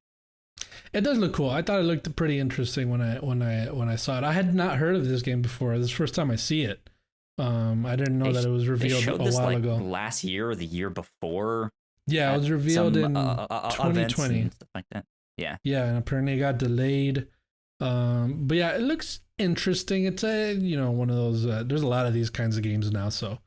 it does look cool. I thought it looked pretty interesting when I saw it. I had not heard of this game before. This is the first time I see it. I didn't know that it was revealed a while ago. Last year or the year before. Yeah, it was revealed in 2020. And stuff like that. Yeah. Yeah, and apparently it got delayed. But yeah, it looks interesting. It's one of those. There's a lot of these kinds of games now, so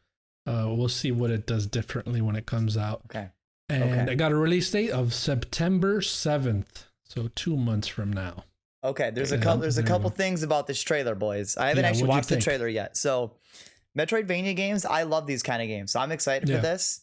we'll see what it does differently when it comes out. Okay. And I got a release date of September 7th, so 2 months from now. Okay, there's a couple things about this trailer, boys. I haven't actually watched the trailer yet. So, Metroidvania games, I love these kind of games, so I'm excited for this.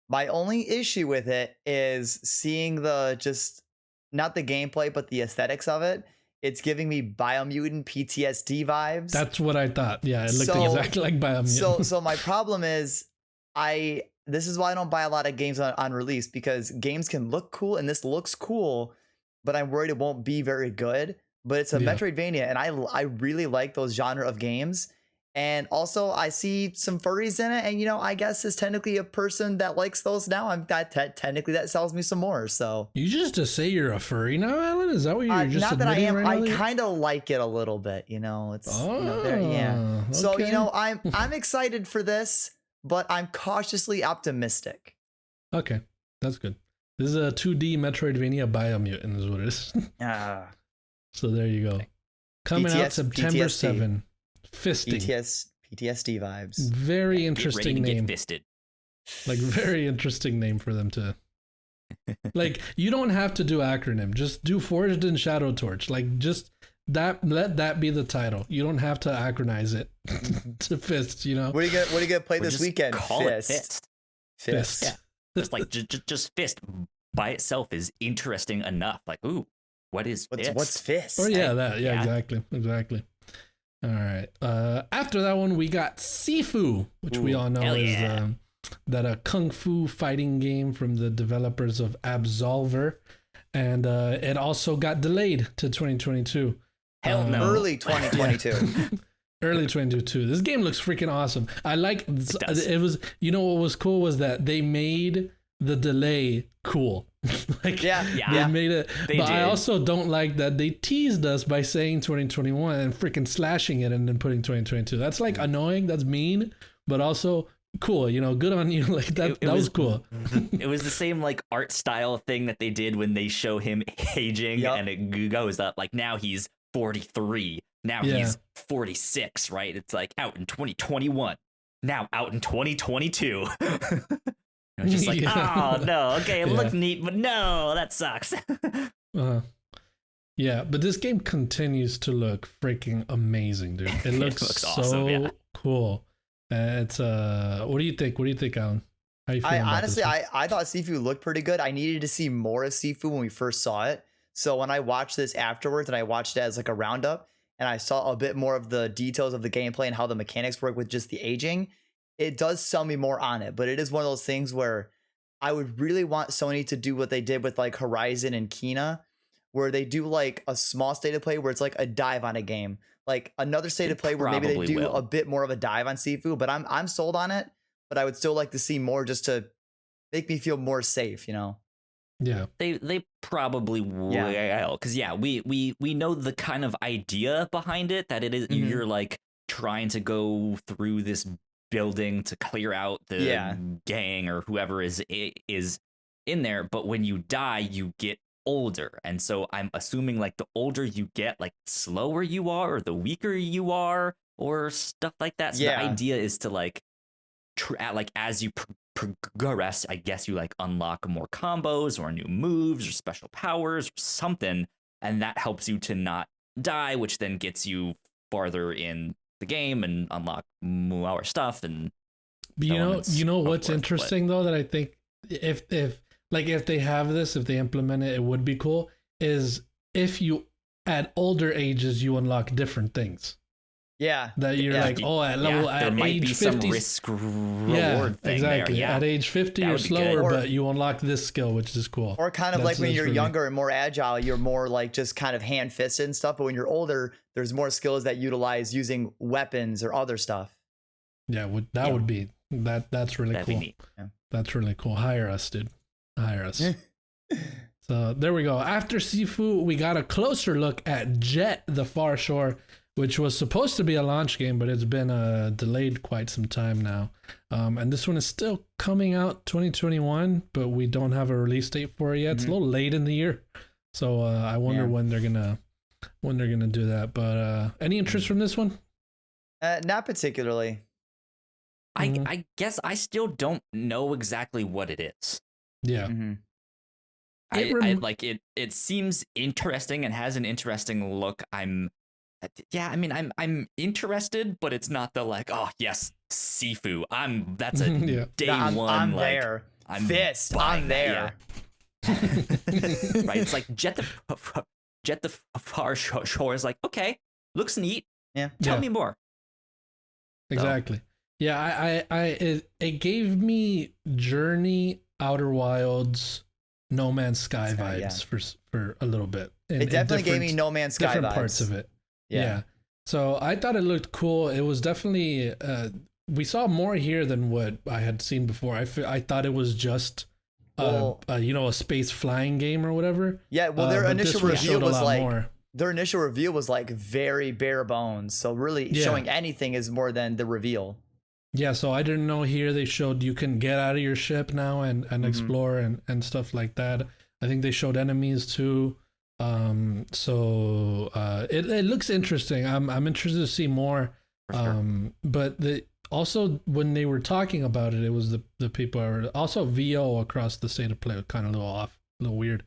My only issue with it is seeing not the gameplay, but the aesthetics of it. It's giving me Biomutant PTSD vibes. That's what I thought. Yeah, it looked exactly like Biomutant. So my problem is, this is why I don't buy a lot of games on release, because games can look cool, and this looks cool, but I'm worried it won't be very good. But it's a Metroidvania, and I really like those genre of games. And also, I see some furries in it, and I guess as technically a person that likes those now, technically that sells me some more. So you just say you're a furry now, Alan? Is that what you're just not that I am? Right I kind of like it a little bit. It's Okay. So I'm excited for this, but I'm cautiously optimistic. Okay, that's good. This is a 2D Metroidvania Biomutant, is what it is. So there you go. Coming out September 7. Fisting. PTSD vibes. Very interesting name. Get fisted. Like very interesting name for them to. Like you don't have to do acronym. Just do Forged in Shadow Torch. Like just let that be the title. You don't have to acronize it to Fist. You know. What are you gonna play this weekend? Call it Fist. Fist. Yeah. Just like just Fist by itself is interesting enough. Like, ooh, what's Fist? Or exactly. All right. After that one, we got Sifu, which we all know is that a kung fu fighting game from the developers of Absolver, and it also got delayed to 2022. Hell no. Early 2022. Early 2022. This game looks freaking awesome. I like it was, you know, what was cool was that they made the delay cool. Like, they made it. But I also don't like that they teased us by saying 2021 and freaking slashing it and then putting 2022. That's like annoying. That's mean, but also cool. You know, good on you. Like that was cool. It was the same like art style thing that they did when they show him aging and it goes up. Like now he's 43. Now he's 46, right? It's like out in 2021. Now out in 2022. I was just like, oh no, okay, it looked neat, but no, that sucks. Yeah, but this game continues to look freaking amazing, dude. It looks so awesome, cool. It's what do you think? What do you think, Alan? How you feeling about honestly, this I thought Sifu looked pretty good. I needed to see more of Sifu when we first saw it. So when I watched this afterwards, and I watched it as like a roundup, and I saw a bit more of the details of the gameplay and how the mechanics work with just the aging, it does sell me more on it. But it is one of those things where I would really want Sony to do what they did with like Horizon and Kena, where they do like a small state of play where it's like a dive on a game, like another state of play where maybe they do a bit more of a dive on Sifu. But I'm sold on it. But I would still like to see more just to make me feel more safe, you know? Yeah, they probably will, because we know the kind of idea behind it, that it is you're like trying to go through this building to clear out the gang or whoever is in there, but when you die you get older, and so I'm assuming like the older you get, like slower you are or the weaker you are or stuff like that. So the idea is to like like as you progress, I guess you like unlock more combos or new moves or special powers or something, and that helps you to not die, which then gets you farther in the game and unlock more stuff. And you know what's interesting though, that I think if they have this, if they implement it, it would be cool, is if you at older ages you unlock different things. Yeah, that you're like, at level at there might age be 50, some risk reward thing exactly. There. At age 50, you're slower, but you unlock this skill, which is cool. Or kind of like when you're younger and more agile, you're more like just kind of hand-fisted and stuff. But when you're older, there's more skills that utilize using weapons or other stuff. Yeah, that would be that's really cool. Neat. Yeah. That's really cool. Hire us, dude. Hire us. So there we go. After Sifu, we got a closer look at Jet: The Far Shore, which was supposed to be a launch game, but it's been delayed quite some time now. And this one is still coming out 2021, but we don't have a release date for it yet. It's a little late in the year, so I wonder when they're gonna do that. But any interest from this one? Not particularly. I guess I still don't know exactly what it is. Yeah. I like it. It seems interesting and has an interesting look. I'm interested, but it's not the like, oh yes, Sifu. That's a day one. I'm like, there. I'm there. Right. It's like Jet the Far Shore is like, okay, looks neat. Yeah. Tell me more. Exactly. Yeah. It gave me Journey, Outer Wilds, No Man's Sky vibes for a little bit. It definitely gave me No Man's Sky different vibes. parts of it. Yeah. So I thought it looked cool. It was definitely we saw more here than what I had seen before. I thought it was just a space flying game or whatever. Yeah, well their initial review was like very bare bones. So really showing anything is more than the reveal. Yeah, so I didn't know here they showed you can get out of your ship now and explore and stuff like that. I think they showed enemies too. It looks interesting. I'm interested to see more. But also when they were talking about it, it was the people are also VO across the state of play, kind of a little off, a little weird.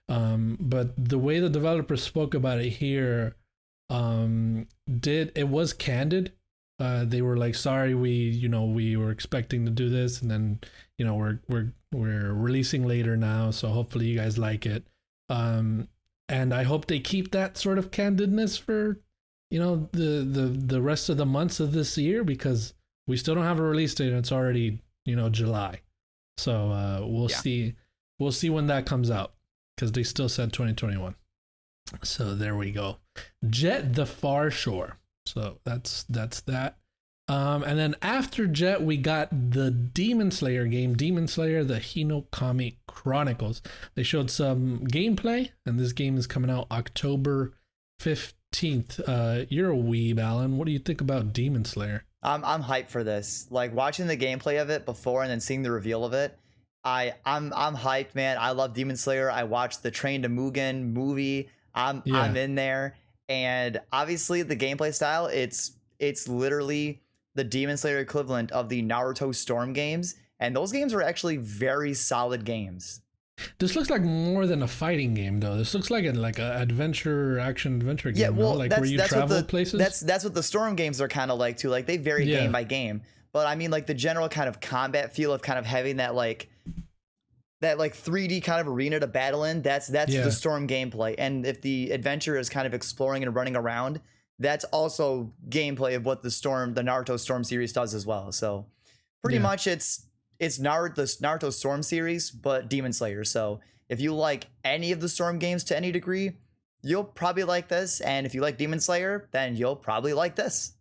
But the way the developers spoke about it here It was candid. They were like, sorry, we were expecting to do this, and then we're releasing later now, so hopefully you guys like it. And I hope they keep that sort of candidness for the rest of the months of this year, because we still don't have a release date and it's already July. So we'll see when that comes out, because they still said 2021. So there we go. Jet the Far Shore. So that's that. And then after Jet, we got the Demon Slayer game, Demon Slayer: The Hinokami Chronicles. They showed some gameplay, and this game is coming out October 15th. You're a weeb, Alan. What do you think about Demon Slayer? I'm hyped for this. Like, watching the gameplay of it before and then seeing the reveal of it, I'm hyped, man. I love Demon Slayer. I watched the Train to Mugen movie. I'm in there. And obviously the gameplay style, it's literally the Demon Slayer equivalent of the Naruto Storm games, and those games are actually very solid games. This looks like more than a fighting game, though. This looks like an action adventure game. Yeah, well, like where you travel places. That's what the Storm games are kind of like too. Like, they vary game by game, but I mean, like, the general kind of combat feel of kind of having that 3D kind of arena to battle in, that's the Storm gameplay. And if the adventure is kind of exploring and running around, that's also gameplay of what the Naruto Storm series does as well. So pretty much it's the Naruto Storm series, but Demon Slayer. So if you like any of the Storm games to any degree, you'll probably like this. And if you like Demon Slayer, then you'll probably like this.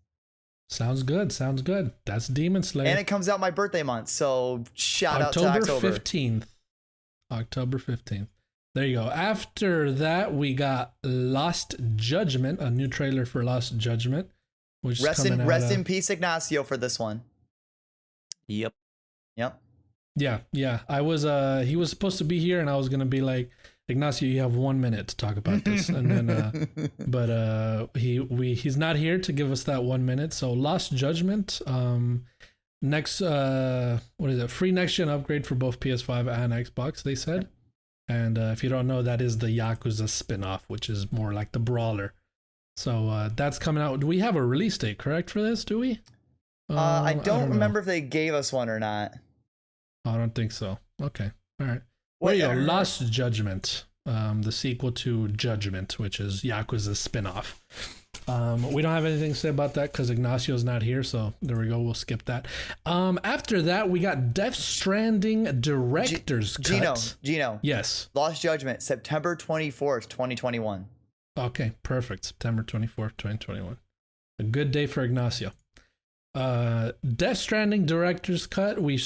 Sounds good. That's Demon Slayer. And it comes out my birthday month, so shout out to October 15th. October 15th. There you go. After that, we got Lost Judgment, a new trailer for Lost Judgment, which rest in peace, Ignacio, for this one. Yep. Yeah. I was he was supposed to be here, and I was gonna be like, Ignacio, you have 1 minute to talk about this, and then but he's not here to give us that 1 minute. So Lost Judgment, next what is it? Free next gen upgrade for both PS5 and Xbox, they said. And if you don't know, that is the Yakuza spin-off, which is more like the brawler. So that's coming out. Do we have a release date, correct, for this? Do we? I don't remember if they gave us one or not. I don't think so. Okay. All right. There you go. Lost Judgment, the sequel to Judgment, which is Yakuza's spin-off. We don't have anything to say about that because Ignacio's not here, so there we go. We'll skip that. After that, we got Death Stranding Director's Cut. Gino. Yes. Lost Judgment, September 24th, 2021. Okay, perfect. September 24th, 2021. A good day for Ignacio. Death Stranding Director's Cut. We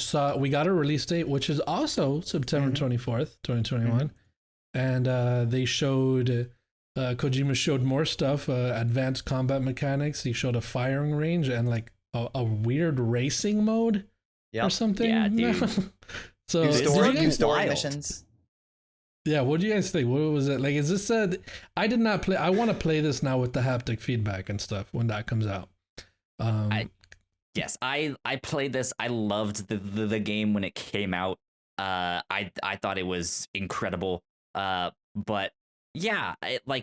got a release date, which is also September 24th, 2021. And they showed... Kojima showed more stuff, advanced combat mechanics. He showed a firing range and like a weird racing mode or something. Yeah, dude. So new story missions. Yeah, what do you guys think? What was it like? Is this I did not play. I want to play this now with the haptic feedback and stuff when that comes out. I played this. I loved the game when it came out. I thought it was incredible. But yeah,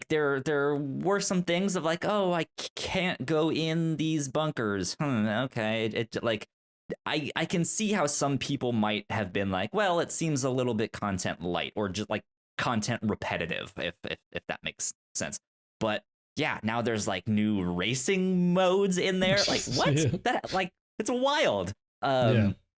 there were some things of like, oh, I can't go in these bunkers. Okay, I can see how some people might have been like, well, it seems a little bit content light or just like content repetitive, if that makes sense. But yeah, now there's like new racing modes in there. Like what? That like it's wild.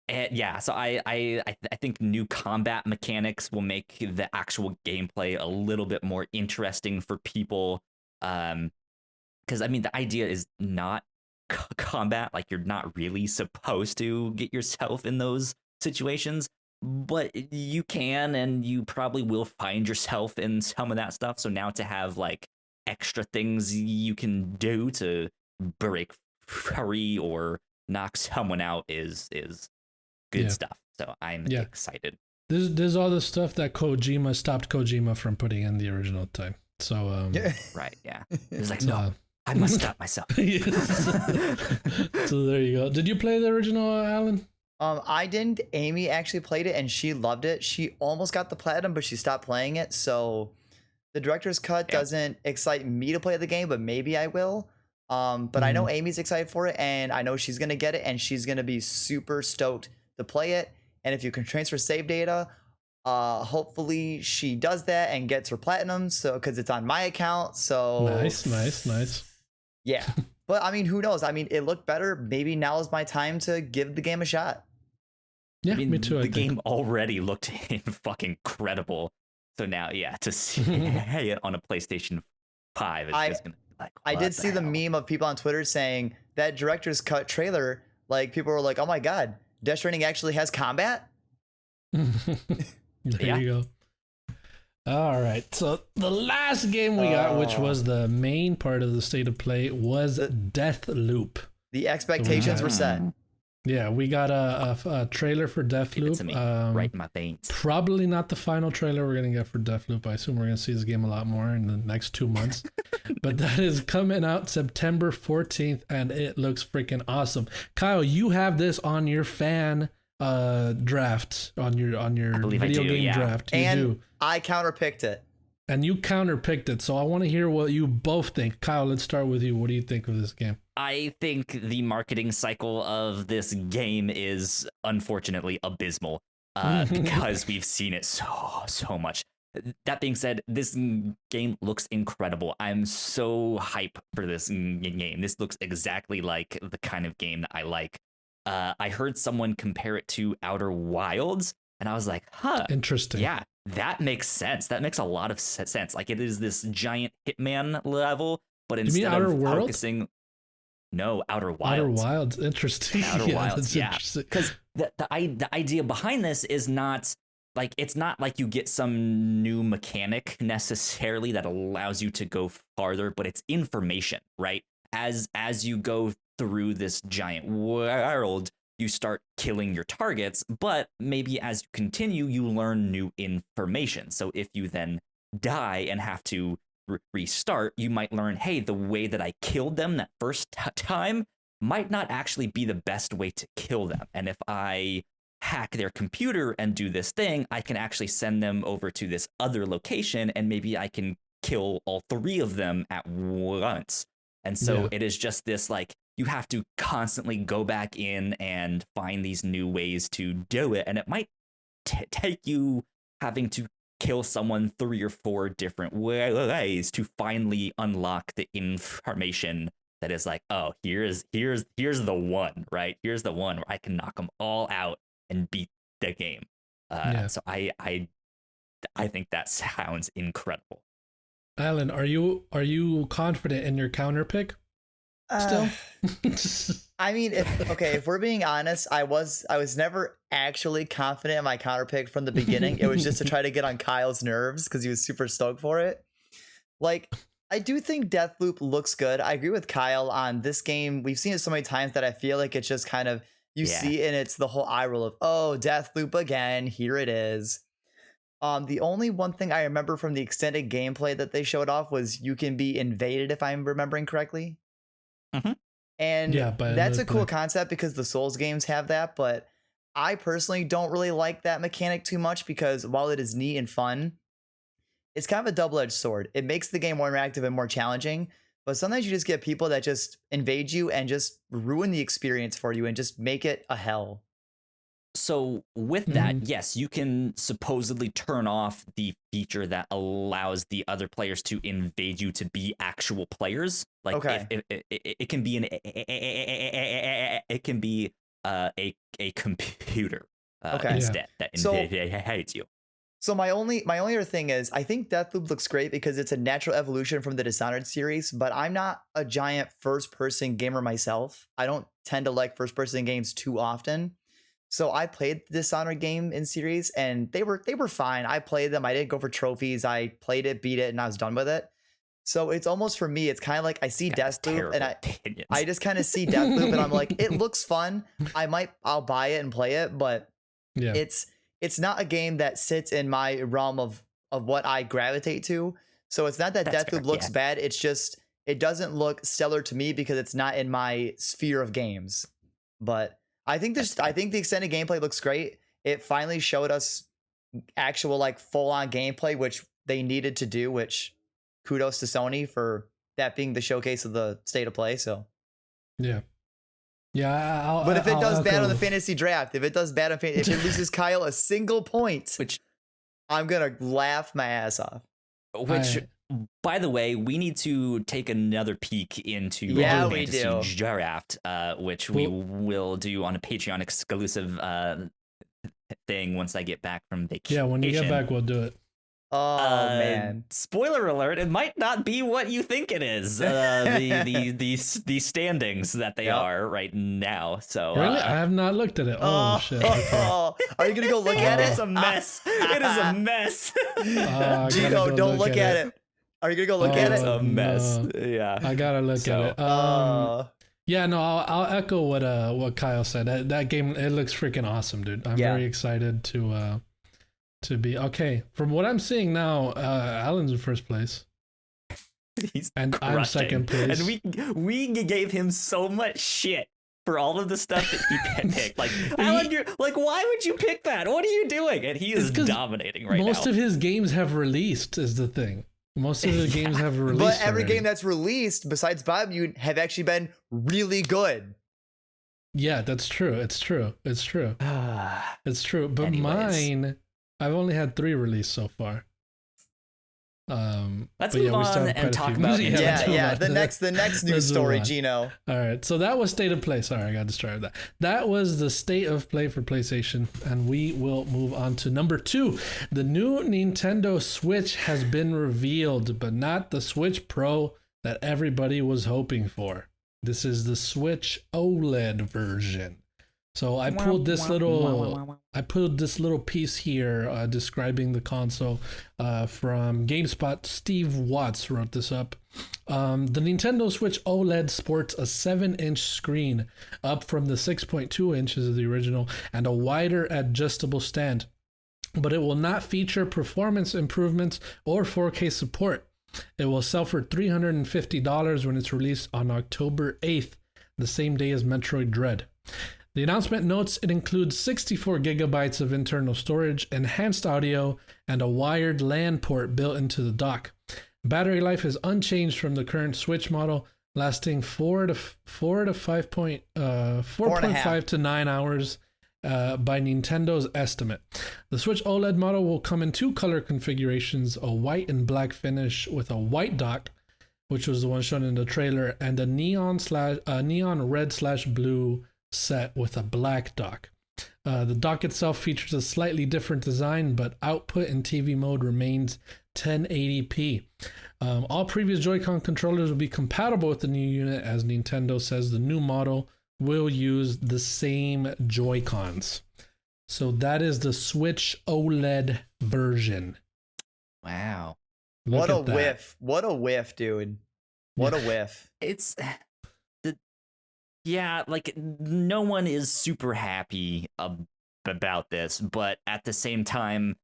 And yeah, so I think new combat mechanics will make the actual gameplay a little bit more interesting for people. Because I mean, the idea is not combat. Like, you're not really supposed to get yourself in those situations, but you can, and you probably will find yourself in some of that stuff. So now to have like extra things you can do to break free or knock someone out is good stuff. So I'm excited. There's all the stuff that Kojima stopped Kojima from putting in the original time. So right, yeah. It's like, no, I must stop myself. So there you go. Did you play the original, Alan? I didn't. Amy actually played it and she loved it. She almost got the platinum, but she stopped playing it. So The director's cut doesn't excite me to play the game, but maybe I will. But I know Amy's excited for it, and I know she's gonna get it, and she's gonna be super stoked to play it. And if you can transfer save data, hopefully she does that and gets her platinum. So because it's on my account. So nice. Yeah, but I mean, who knows? I mean, it looked better. Maybe now is my time to give the game a shot. Yeah, I mean, me too. The game already looked fucking incredible. So now, to see it on a PlayStation 5 is just gonna be like. I did see the meme of people on Twitter saying that director's cut trailer. Like people were like, "Oh my god, Death Stranding actually has combat." There you go. All right. So the last game we got, which was the main part of the state of play, was Deathloop. The expectations were set. Yeah, we got a trailer for Deathloop. Right in my veins. Probably not the final trailer we're going to get for Deathloop. I assume we're going to see this game a lot more in the next 2 months. But that is coming out September 14th, and it looks freaking awesome. Kyle, you have this on your fan draft, on your video game draft. You do. I counterpicked it. And you counterpicked it, so I want to hear what you both think. Kyle, let's start with you. What do you think of this game? I think the marketing cycle of this game is unfortunately abysmal because we've seen it so much. That being said, this game looks incredible. I'm so hyped for this game. This looks exactly like the kind of game that I like. I heard someone compare it to Outer Wilds, and I was like, interesting. Yeah, that makes sense. That makes a lot of sense. Like, it is this giant Hitman level, but instead of focusing... No, Outer Wilds. Outer Wilds, interesting. Outer Wilds, because the idea behind this is not like, it's not like you get some new mechanic necessarily that allows you to go farther, but it's information, right? As you go through this giant world, you start killing your targets, but maybe as you continue, you learn new information. So if you then die and have to restart, you might learn, hey, the way that I killed them that first time might not actually be the best way to kill them. And if I hack their computer and do this thing, I can actually send them over to this other location, and maybe I can kill all 3 of them at once. And so it is just this, like, you have to constantly go back in and find these new ways to do it. And it might take you having to kill someone 3 or 4 different ways to finally unlock the information that is like, oh, here's the one, right? Here's the one where I can knock them all out and beat the game. So I think that sounds incredible. Alan, are you confident in your counter pick? Still? I mean, if we're being honest, I was never actually confident in my counter pick from the beginning. It was just to try to get on Kyle's nerves because he was super stoked for it. Like, I do think Deathloop looks good. I agree with Kyle on this game. We've seen it so many times that I feel like it's just kind of, you see it and it's the whole eye roll of, oh, Deathloop again, here it is. The only one thing I remember from the extended gameplay that they showed off was you can be invaded, if I'm remembering correctly. Mm-hmm. And that's a cool concept because the Souls games have that, but I personally don't really like that mechanic too much because while it is neat and fun, it's kind of a double-edged sword. It makes the game more interactive and more challenging, but sometimes you just get people that just invade you and just ruin the experience for you and just make it a hell. So with that, yes, you can supposedly turn off the feature that allows the other players to invade you to be actual players. Like, it can be a computer instead that invades you. So my only other thing is, I think Deathloop looks great because it's a natural evolution from the Dishonored series, but I'm not a giant first-person gamer myself. I don't tend to like first-person games too often. So I played the Dishonored game in series, and they were fine. I played them. I didn't go for trophies. I played it, beat it, and I was done with it. So it's almost, for me, it's kind of like I see Deathloop, and I just kind of see Deathloop, and I'm like, it looks fun. I'll buy it and play it, but it's not a game that sits in my realm of what I gravitate to. So it's not that Deathloop looks bad. It's just, it doesn't look stellar to me because it's not in my sphere of games. But I think the extended gameplay looks great. It finally showed us actual, like, full-on gameplay, which they needed to do, which kudos to Sony for that being the showcase of the state of play. So yeah. But if it does bad on the fantasy draft, if it loses Kyle a single point, which I'm gonna laugh my ass off. Which, by the way, we need to take another peek into fantasy draft, which we will do on a Patreon exclusive thing once I get back from vacation. Yeah, when you get back, we'll do it. Oh man! Spoiler alert! It might not be what you think it is. The standings that they are right now. So really, I have not looked at it. Oh shit! Okay. Are you gonna go look at it? It's a mess. It is a mess. Gino, don't look at it. Are you gonna go look at it? It's a mess. Yeah, I gotta look at it. Yeah, no, I'll echo what Kyle said. That game, it looks freaking awesome, dude. I'm very excited to be okay. From what I'm seeing now, Alan's in first place. And I'm second place. And we gave him so much shit for all of the stuff that he picked. Like, Alan, you're like, why would you pick that? What are you doing? And he is dominating right now. Most of his games have released, is the thing. Most of the games have released. But every already. game that's released, besides Bob, you have actually been really good. Yeah, that's true. It's true. It's true. It's true. But mine, I've only had 3 released so far. Let's move on and talk about the next news story, Gino. All right, so that was state of play. Sorry, I got distracted with that. That was the state of play for PlayStation, and we will move on to number 2. The new Nintendo Switch has been revealed, but not the Switch Pro that everybody was hoping for. This is the Switch OLED version. So I pulled this little piece here describing the console from GameSpot. Steve Watts wrote this up. The Nintendo Switch OLED sports a 7-inch screen, up from the 6.2 inches of the original, and a wider adjustable stand. But it will not feature performance improvements or 4K support. It will sell for $350 when it's released on October 8th, the same day as Metroid Dread. The announcement notes it includes 64 gigabytes of internal storage, enhanced audio, and a wired LAN port built into the dock. Battery life is unchanged from the current Switch model, lasting 4.5 to 9 hours by Nintendo's estimate. The Switch OLED model will come in 2 color configurations, a white and black finish with a white dock, which was the one shown in the trailer, and a neon red/blue set with a black dock. The dock itself features a slightly different design, but output in TV mode remains 1080p. All previous Joy-Con controllers will be compatible with the new unit, as Nintendo says the new model will use the same Joy-Cons. So that is the Switch OLED version. Wow. What a whiff. What a whiff, dude. What a whiff. It's... Yeah, like, no one is super happy about this, but at the same time,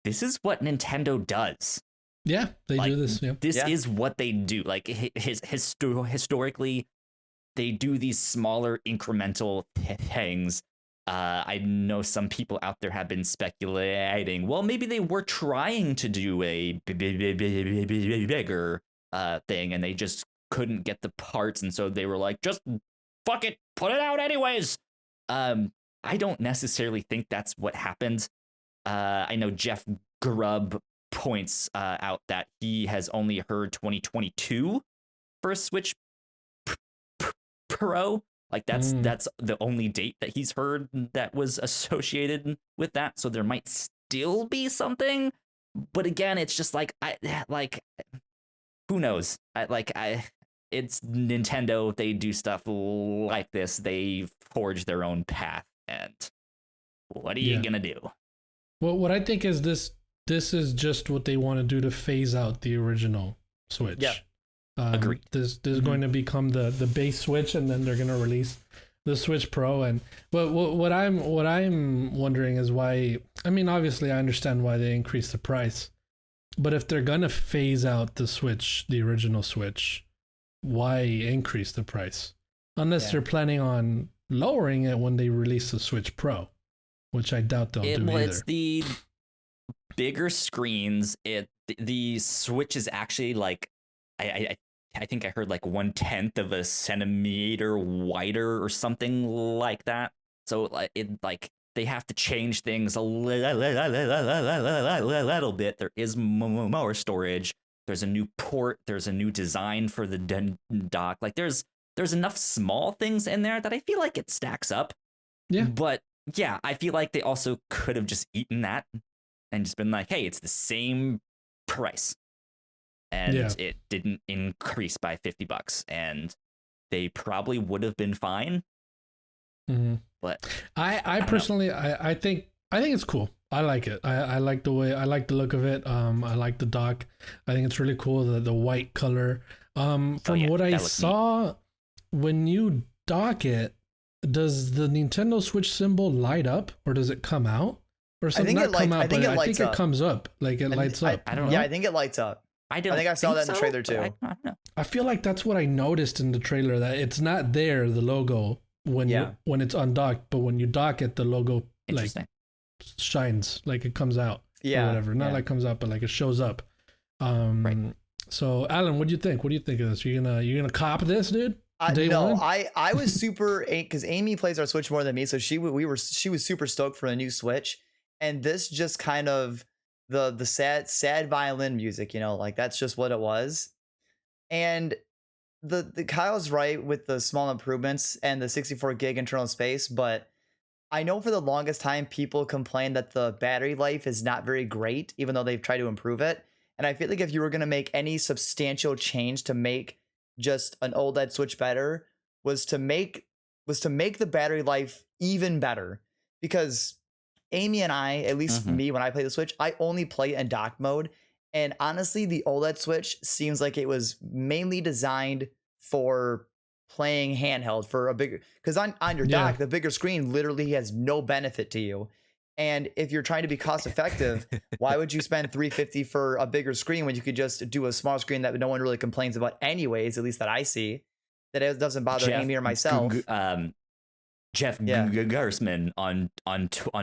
this is what Nintendo does. Yeah, they do this. Yeah. This is what they do. Like, historically, they do these smaller incremental things. I know some people out there have been speculating, well, maybe they were trying to do a bigger thing, and they just couldn't get the parts, and so they were like, just fuck it, put it out anyways. I don't necessarily think that's what happened. I know Jeff Grubb points out that he has only heard 2022 for a Switch Pro. Like that's the only date that he's heard that was associated with that. So there might still be something, but again, it's just like who knows? It's Nintendo. They do stuff like this. They forge their own path, and what are you gonna do? Well, what I think is this is just what they want to do to phase out the original Switch. Yeah. Agreed. This is going to become the base Switch, and then they're going to release the Switch Pro. And what I'm wondering is why. I mean, obviously, I understand why they increased the price, but if they're going to phase out the Switch, the original Switch, why increase the price? Unless they're planning on lowering it when they release the Switch Pro, which I doubt they'll do either. It's the bigger screens. the Switch is actually like I think I heard like 1/10 of a centimeter wider or something like that. So like they have to change things a little bit. There is more storage. There's a new port. There's a new design for the dock. Like there's enough small things in there that I feel like it stacks up. Yeah. But yeah, I feel like they also could have just eaten that and just been like, hey, it's the same price. And it didn't increase by $50, and they probably would have been fine. Mm-hmm. But I personally, I think it's cool. I like it. I like the way, I like the look of it. I like the dock. I think it's really cool, the white color. From what I saw, neat. When you dock it, does the Nintendo Switch symbol light up, or does it come out? Or something? Not come out, I think it comes up. Like it lights up. I don't know. Yeah, I think it lights up. I think I saw that in the trailer too. I don't know. I feel like that's what I noticed in the trailer, that it's not there, the logo, when it's undocked, but when you dock it, the logo like shines, like it comes out. Or whatever. Not like comes out, but like it shows up. Right. So Alan, what do you think? What do you think of this? You gonna cop this, dude? No, I was super, because Amy plays our Switch more than me, so she was super stoked for a new Switch, and this just kind of the sad violin music, like that's just what it was. And the Kyle's right with the small improvements and the 64 gig internal space, but I know for the longest time people complain that the battery life is not very great, even though they've tried to improve it. And I feel like if you were going to make any substantial change to make just an OLED Switch better, was to make the battery life even better. Because Amy and I, at least me, when I play the Switch, I only play in dock mode. And honestly, the OLED Switch seems like it was mainly designed for playing handheld, for a bigger, because on your dock, the bigger screen literally has no benefit to you. And if you're trying to be cost effective, why would you spend $350 for a bigger screen when you could just do a small screen that no one really complains about anyways, at least that I see, that it doesn't bother Amy or myself. Jeff Gersman on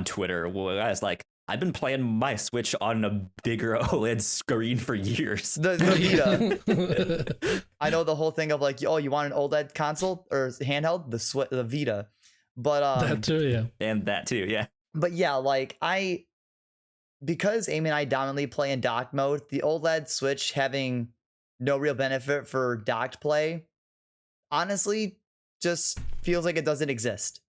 Twitter was like, I've been playing my Switch on a bigger OLED screen for years. The Vita. I know the whole thing of like, oh, you want an OLED console or handheld? The Vita. But that too, yeah. And that too, yeah. But yeah, like because Amy and I dominantly play in dock mode, the OLED Switch having no real benefit for docked play, honestly, just feels like it doesn't exist.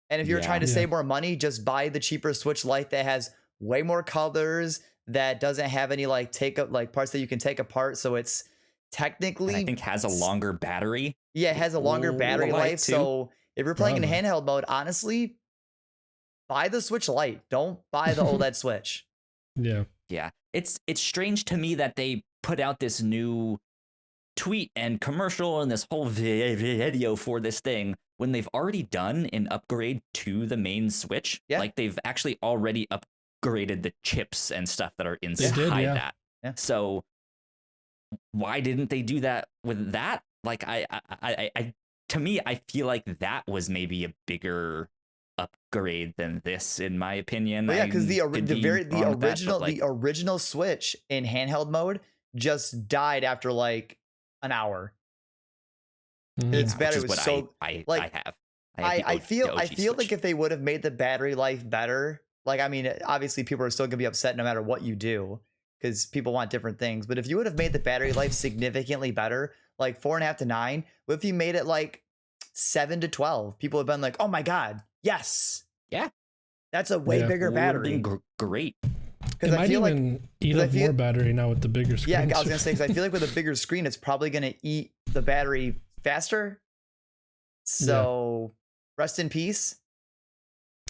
And if you're trying to save more money, just buy the cheaper Switch Lite that has way more colors, that doesn't have any like parts that you can take apart. So it's technically, and I think has a longer battery. Yeah, it has a longer battery life. Too. So if you're playing in handheld mode, honestly, buy the Switch Lite. Don't buy the OLED Switch. Yeah. It's strange to me that they put out this new tweet and commercial and this whole video for this thing when they've already done an upgrade to the main Switch. Like they've actually already upgraded the chips and stuff that are inside that. So why didn't they do that with that? Like I to me, I feel like that was maybe a bigger upgrade than this, in my opinion. Well, yeah, because the original Switch in handheld mode just died after like an hour. Its battery was so I have. I feel like if they would have made the battery life better, like, I mean, obviously people are still gonna be upset no matter what you do, because people want different things. But if you would have made the battery life significantly better, like 4.5 to 9, what if you made it like 7 to 12? People have been like, oh my god, yes, that's a way bigger battery. Great. Because I feel like eat up more battery now with the bigger screen. Yeah, I was gonna say, because I feel like with a bigger screen, it's probably gonna eat the battery faster. So rest in peace.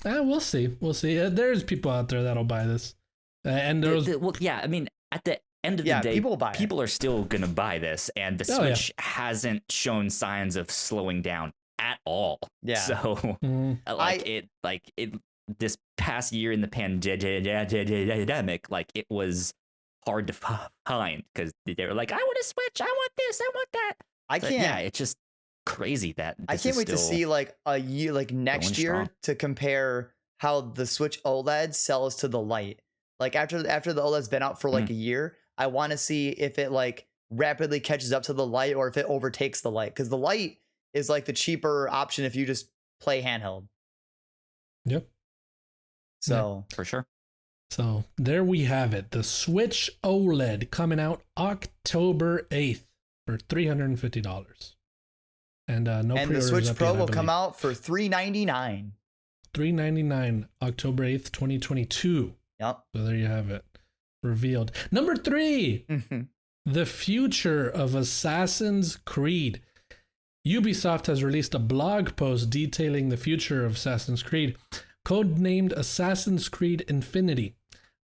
We'll see. There's people out there that'll buy this, and there's I mean, at the end of the day, people are still gonna buy this, and the Switch hasn't shown signs of slowing down at all. So this past year in the pandemic, like it was hard to find because they were like, I want a Switch, I want this, I want that. It's just crazy that I can't wait to see like a year, like next year, to compare how the Switch OLED sells to the Lite. Like after the OLED's been out for like a year, I want to see if it like rapidly catches up to the light or if it overtakes the light, because the light is like the cheaper option if you just play handheld. Yep. So for sure. So there we have it. The Switch OLED coming out October 8th for $350. And the Switch Pro will come out for $399. $399 October 8th, 2022. Yep. So there you have it. Revealed. Number 3. The future of Assassin's Creed. Ubisoft has released a blog post detailing the future of Assassin's Creed, codenamed Assassin's Creed Infinity.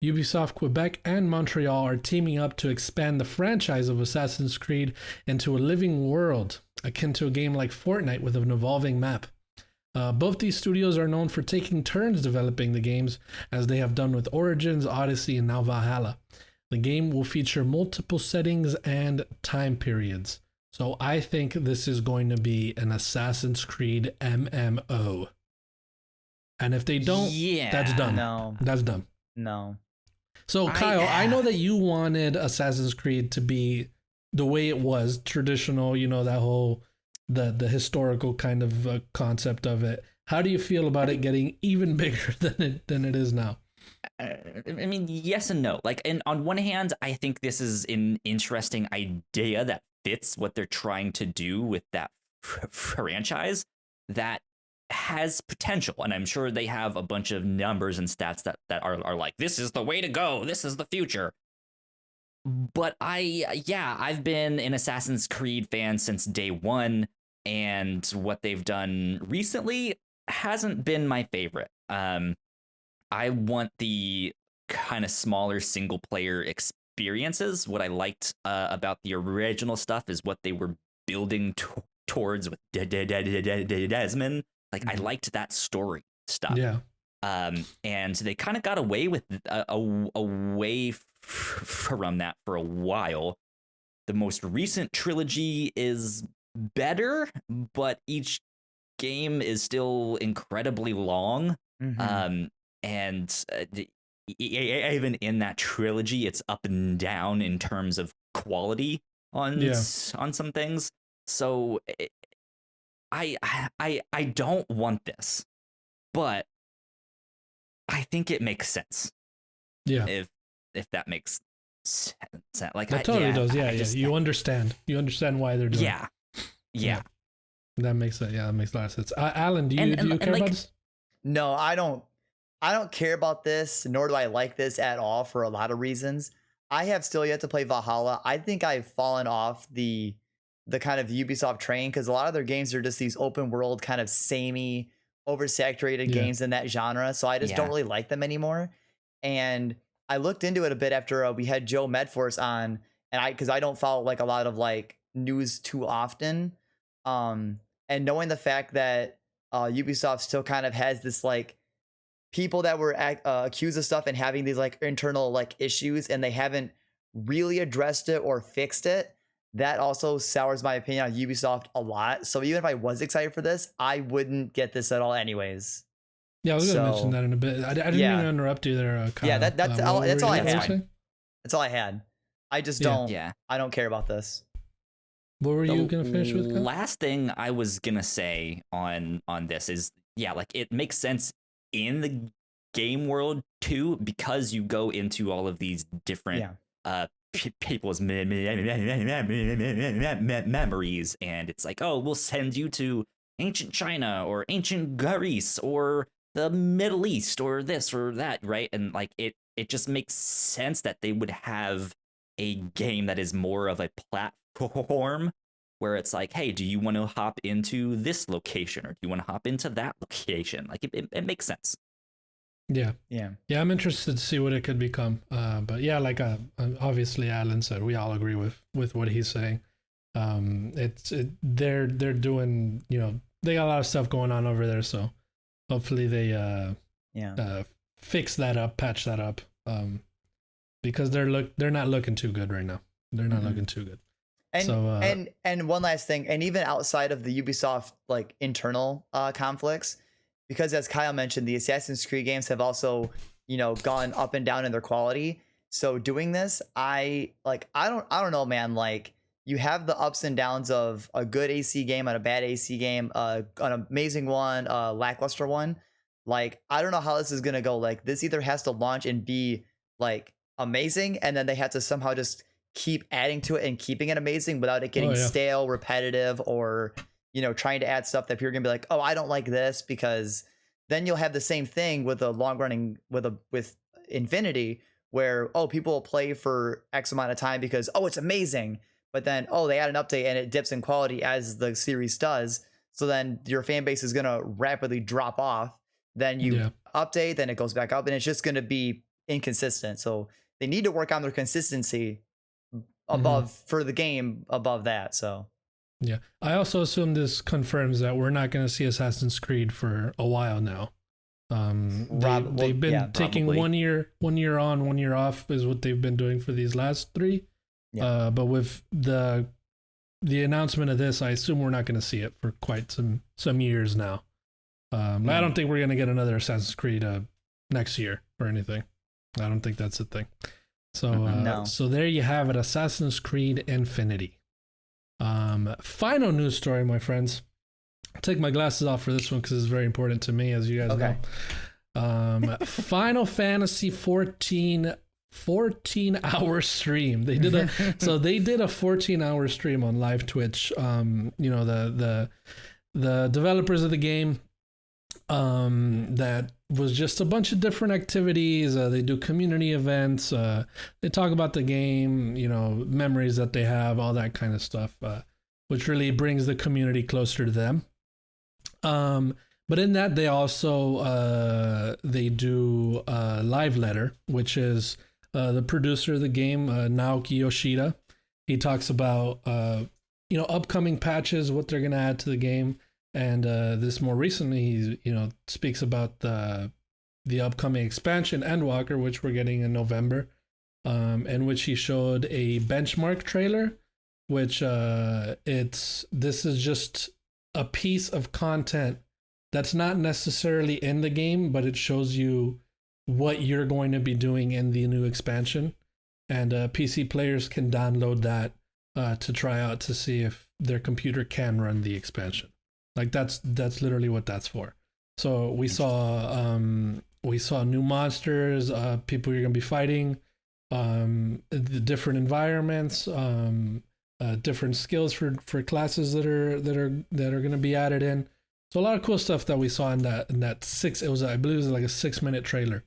Ubisoft Quebec and Montreal are teaming up to expand the franchise of Assassin's Creed into a living world, akin to a game like Fortnite with an evolving map. Both these studios are known for taking turns developing the games, as they have done with Origins, Odyssey, and now Valhalla. The game will feature multiple settings and time periods. So I think this is going to be an Assassin's Creed MMO. And if they don't, that's done. No. That's done. No. So Kyle, I know that you wanted Assassin's Creed to be the way it was, traditional, you know, that whole the historical kind of concept of it. How do you feel about it getting even bigger than it is now? I mean, yes and no. Like, and on one hand, I think this is an interesting idea that fits what they're trying to do with that franchise that has potential. And I'm sure they have a bunch of numbers and stats that are like, this is the way to go. This is the future. But I've been an Assassin's Creed fan since day one, and what they've done recently hasn't been my favorite. I want the kind of smaller single player experiences. What I liked about the original stuff is what they were building towards with Desmond. Like, I liked that story stuff. Yeah. And they kind of got away with away from that for a while. The most recent trilogy is better, but each game is still incredibly long. And even in that trilogy, it's up and down in terms of quality on some things. So I don't want this, but I think it makes sense. Yeah. If that makes sense. Like, that totally does. Yeah. You understand why they're doing it. Yeah. That makes a lot of sense. Alan, do you care about this? No, I don't care about this, nor do I like this at all, for a lot of reasons. I have still yet to play Valhalla. I think I've fallen off the kind of Ubisoft train, because a lot of their games are just these open world kind of samey, oversaturated games in that genre. So I just don't really like them anymore. And I looked into it a bit after we had Joe Medforce on, and because I don't follow like a lot of like news too often. And knowing the fact that Ubisoft still kind of has this like people that were accused of stuff and having these like internal like issues, and they haven't really addressed it or fixed it, that also sours my opinion on Ubisoft a lot. So even if I was excited for this, I wouldn't get this at all anyways. Yeah, I was going to mention that in a bit. I didn't mean to interrupt you there, Kyle. Yeah, that's all I had. That's all I had. I just don't. Yeah. I don't care about this. What were you going to finish with, Kyle? Last thing I was going to say on this is, like, it makes sense in the game world too, because you go into all of these different people's memories, and it's like, oh, we'll send you to ancient China or ancient Greece or the Middle East or this or that, right? And like it just makes sense that they would have a game that is more of a platform where it's like, hey, do you want to hop into this location, or do you want to hop into that location? Like it makes sense. Yeah. I'm interested to see what it could become. But yeah, like obviously Alan said, we all agree with what he's saying. They're doing, they got a lot of stuff going on over there, so hopefully they fix that up, patch that up. Because they're not looking too good right now. They're not looking too good. And so, and one last thing, and even outside of the Ubisoft like internal conflicts, because as Kyle mentioned, the Assassin's Creed games have also, gone up and down in their quality. So doing this, I don't know, man. Like, you have the ups and downs of a good AC game and a bad AC game, an amazing one, a lackluster one. Like, I don't know how this is gonna go. Like, this either has to launch and be like amazing, and then they have to somehow just keep adding to it and keeping it amazing without it getting stale, repetitive, or trying to add stuff that people are gonna be like, oh, I don't like this, because then you'll have the same thing with a long running with Infinity, where people will play for X amount of time because it's amazing, but then they add an update and it dips in quality as the series does. So then your fan base is gonna rapidly drop off. Then you update, then it goes back up, and it's just gonna be inconsistent. So they need to work on their consistency above for the game above that. So yeah, I also assume this confirms that we're not going to see Assassin's Creed for a while now. They've been taking probably. 1 year on, 1 year off is what they've been doing for these last 3. Yeah. But with the announcement of this, I assume we're not going to see it for quite some years now. I don't think we're going to get another Assassin's Creed next year or anything. I don't think that's a thing. So so there you have it, Assassin's Creed Infinity. Final news story, my friends. I'll take my glasses off for this one because it's very important to me, as you guys know. Final Fantasy 14 14-hour stream. They did a 14-hour stream on live Twitch. The developers of the game, that was just a bunch of different activities. They do community events. They talk about the game, memories that they have, all that kind of stuff, which really brings the community closer to them. But in that, they also they do Live Letter, which is the producer of the game, Naoki Yoshida. He talks about upcoming patches, what they're going to add to the game. And this more recently, he speaks about the upcoming expansion, Endwalker, which we're getting in November, in which he showed a benchmark trailer, which this is just a piece of content that's not necessarily in the game, but it shows you what you're going to be doing in the new expansion. And PC players can download that to try out to see if their computer can run the expansion. Like that's literally what that's for. So we saw new monsters, people you're gonna be fighting, the different environments, different skills for classes that are gonna be added in. So a lot of cool stuff that we saw in that I believe it was like a 6-minute trailer.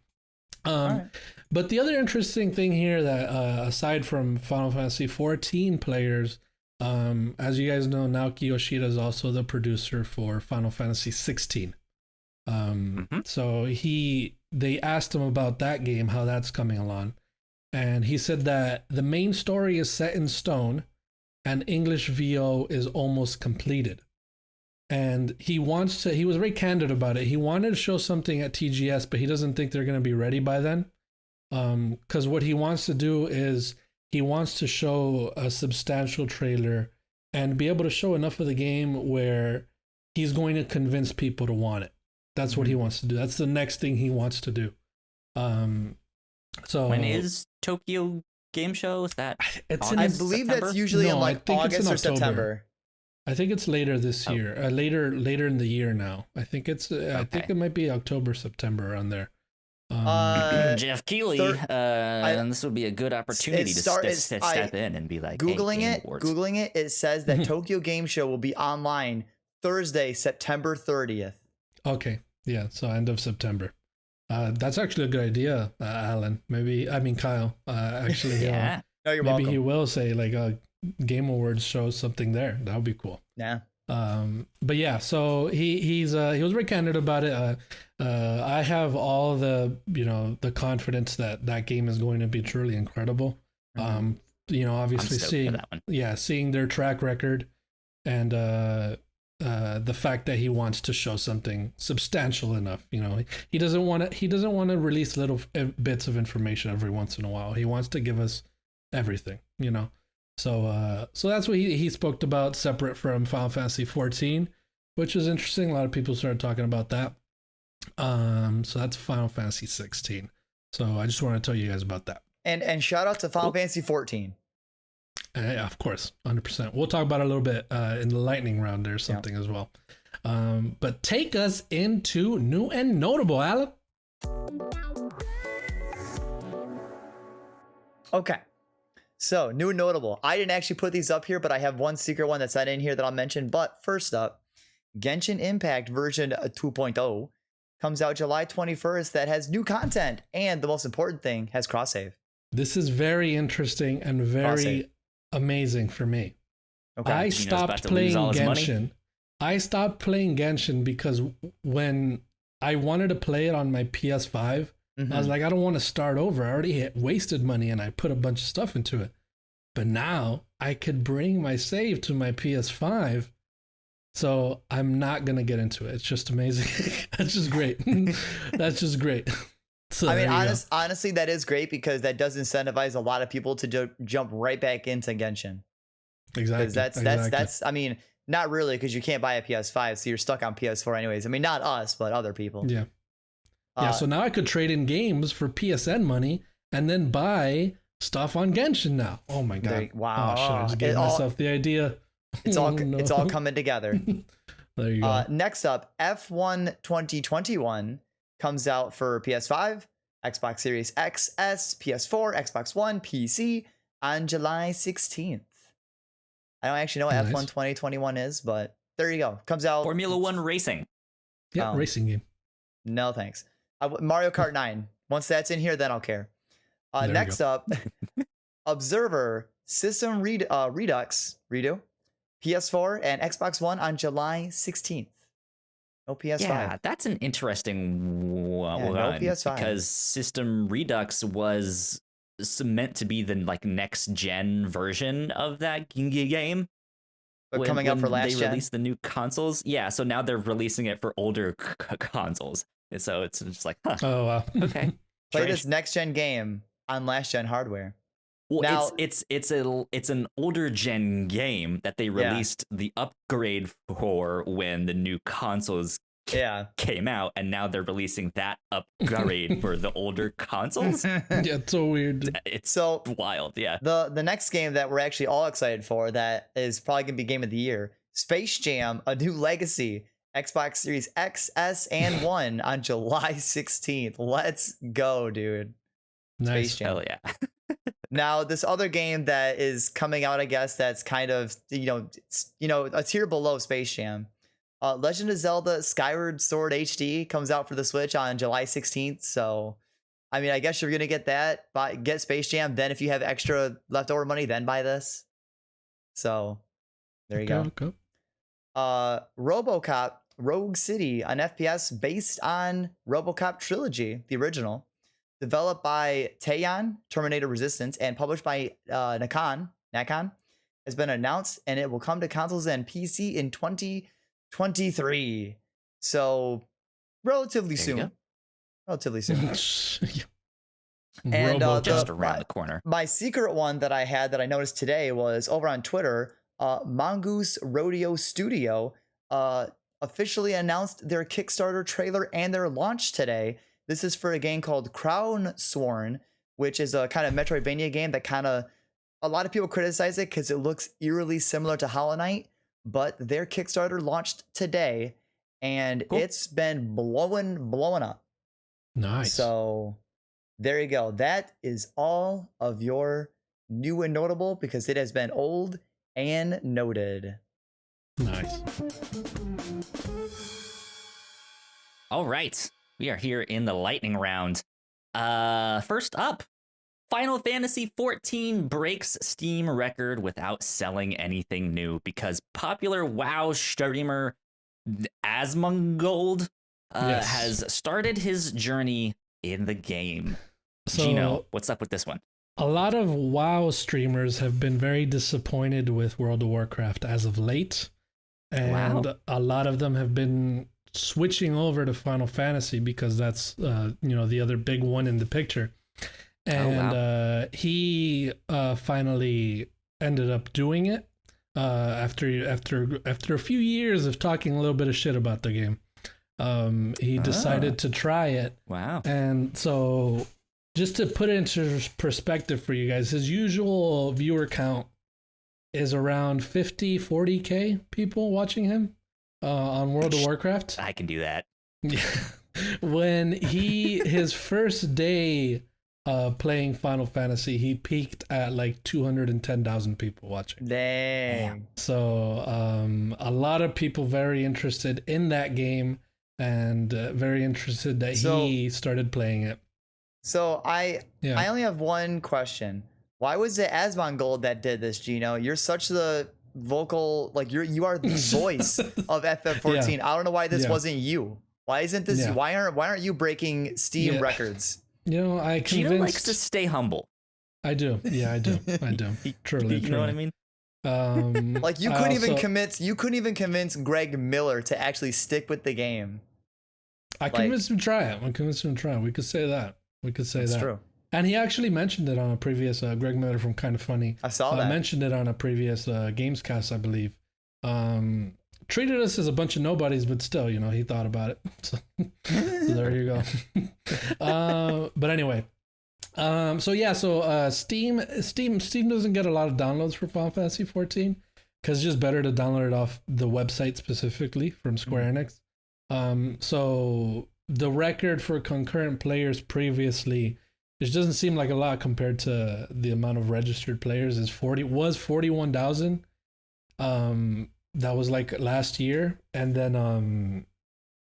Right. But the other interesting thing here that aside from Final Fantasy 14 players, as you guys know, Naoki Yoshida is also the producer for Final Fantasy 16. So they asked him about that game, how that's coming along. And he said that the main story is set in stone and English VO is almost completed. And he was very candid about it. He wanted to show something at TGS, but he doesn't think they're going to be ready by then. Because what he wants to do is he wants to show a substantial trailer and be able to show enough of the game where he's going to convince people to want it. That's what he wants to do. That's the next thing he wants to do. So when is Tokyo Game Show? Is that I believe September? That's usually in like August or September. I think it's later this year. Later in the year now. I think it's. Okay. I think it might be October, September around there. Jeff Keighley, and this would be a good opportunity to step in and be like, Googling it. It says that Tokyo Game Show will be online Thursday, September 30th. Okay, yeah, so end of September. That's actually a good idea, Alan. Kyle. Actually, yeah. No, you're maybe welcome. He will say like a Game Awards shows something there. That would be cool. Yeah. But yeah, so he was very candid about it. I have all the confidence that game is going to be truly incredible. Obviously seeing their track record and the fact that he wants to show something substantial enough. He doesn't want to release little bits of information every once in a while. He wants to give us everything. So that's what he spoke about, separate from Final Fantasy 14, which is interesting. A lot of people started talking about that. So that's Final Fantasy 16. So I just want to tell you guys about that. And shout out to Final Fantasy 14. Yeah, of course, 100%. We'll talk about it a little bit in the lightning round. There's something as well. But take us into new and notable, Alan. Okay. So, new and notable. I didn't actually put these up here, but I have one secret one that's not in here that I'll mention. But first up, Genshin Impact version 2.0 comes out July 21st that has new content. And the most important thing, has cross-save. This is very interesting and very amazing for me. Okay. I stopped playing Genshin. I stopped playing Genshin because when I wanted to play it on my PS5, I was like, I don't want to start over. I already wasted money and I put a bunch of stuff into it. But now I could bring my save to my PS5. So I'm not going to get into it. It's just amazing. That's just great. That's just great. So I mean, honestly, that is great because that does incentivize a lot of people to jump right back into Genshin. Exactly. That's I mean, not really, because you can't buy a PS5, so you're stuck on PS4 anyways. I mean, not us, but other people. Yeah. Yeah, so now I could trade in games for PSN money and then buy stuff on Genshin now. Oh my god! Wow! Oh, shit, I just gave myself the idea. It's all coming together. There you go. Next up, F1 2021 comes out for PS5, Xbox Series XS, PS4, Xbox One, PC on July 16th. I don't actually know what F1 2021 is, but there you go. Comes out. Formula One racing. Yeah, racing game. No thanks. Mario Kart 9. Once that's in here, then I'll care. Next up, Observer System Redux Redo, PS4 and Xbox One on July 16th. No PS5. Yeah, that's an interesting one. No PS5. Because System Redux was meant to be the next gen version of that game. But coming out for last gen. They released the new consoles. Yeah, so now they're releasing it for older consoles. And so it's just like, huh. Oh, wow. Okay. Play this next gen game on last gen hardware. Well, now, it's an older gen game that they released the upgrade for when the new consoles came out, and now they're releasing that upgrade for the older consoles. Yeah, it's so weird. It's so wild. Yeah. The next game that we're actually all excited for, that is probably gonna be game of the year, Space Jam: A New Legacy, Xbox Series X, S, and One on July 16th. Let's go, dude. Nice. Space Jam. Hell yeah. Now, this other game that is coming out, I guess, that's kind of, a tier below Space Jam. Legend of Zelda Skyward Sword HD comes out for the Switch on July 16th. So, I mean, I guess you're going to get that. Get Space Jam. Then if you have extra leftover money, then buy this. So, there you go. RoboCop Rogue City, an FPS based on RoboCop Trilogy, the original. Developed by Teyon, Terminator Resistance, and published by Nacon, has been announced, and it will come to consoles and PC in 2023. So, relatively soon. Relatively soon. And just around the corner. My secret one that I had that I noticed today was over on Twitter. Mongoose Rodeo Studio officially announced their Kickstarter trailer and their launch today. This is for a game called Crown Sworn, which is a kind of Metroidvania game that a lot of people criticize it because it looks eerily similar to Hollow Knight, but their Kickstarter launched today, and it's been blowing up. Nice. So there you go. That is all of your new and notable because it has been old and noted. Nice. All right. We are here in the lightning round. First up, Final Fantasy XIV breaks Steam record without selling anything new because popular WoW streamer Asmongold has started his journey in the game. So, Gino, what's up with this one? A lot of WoW streamers have been very disappointed with World of Warcraft as of late. And a lot of them have been switching over to Final Fantasy because that's the other big one in the picture. And he finally ended up doing it after a few years of talking a little bit of shit about the game. He decided to try it. Wow. And so just to put it into perspective for you guys, his usual viewer count is around 40K people watching him on World of Warcraft. I can do that. When his first day playing Final Fantasy, he peaked at like 210,000 people watching. Dang. So a lot of people very interested in that game and very interested that he started playing it. So I only have one question. Why was it Asmongold that did this, Gino? You're such the vocal, like you are the voice of FF14. I don't know why this wasn't you. Why isn't this? Why aren't you breaking Steam records? You know, Gino likes to stay humble. I do. Yeah, I do. Truly. You know what I mean? Like you couldn't even convince Greg Miller to actually stick with the game. I convinced him to try it. We could say that. That's true. And he actually mentioned it on a previous Greg Miller from Kind of Funny. I saw that. Mentioned it on a previous Gamescast, I believe. Treated us as a bunch of nobodies, but still, you know, he thought about it. So there you go. But anyway, Steam doesn't get a lot of downloads for Final Fantasy 14 because it's just better to download it off the website specifically from Square Enix. So the record for concurrent players previously, which doesn't seem like a lot compared to the amount of registered players, was 41,000. That was like last year, and then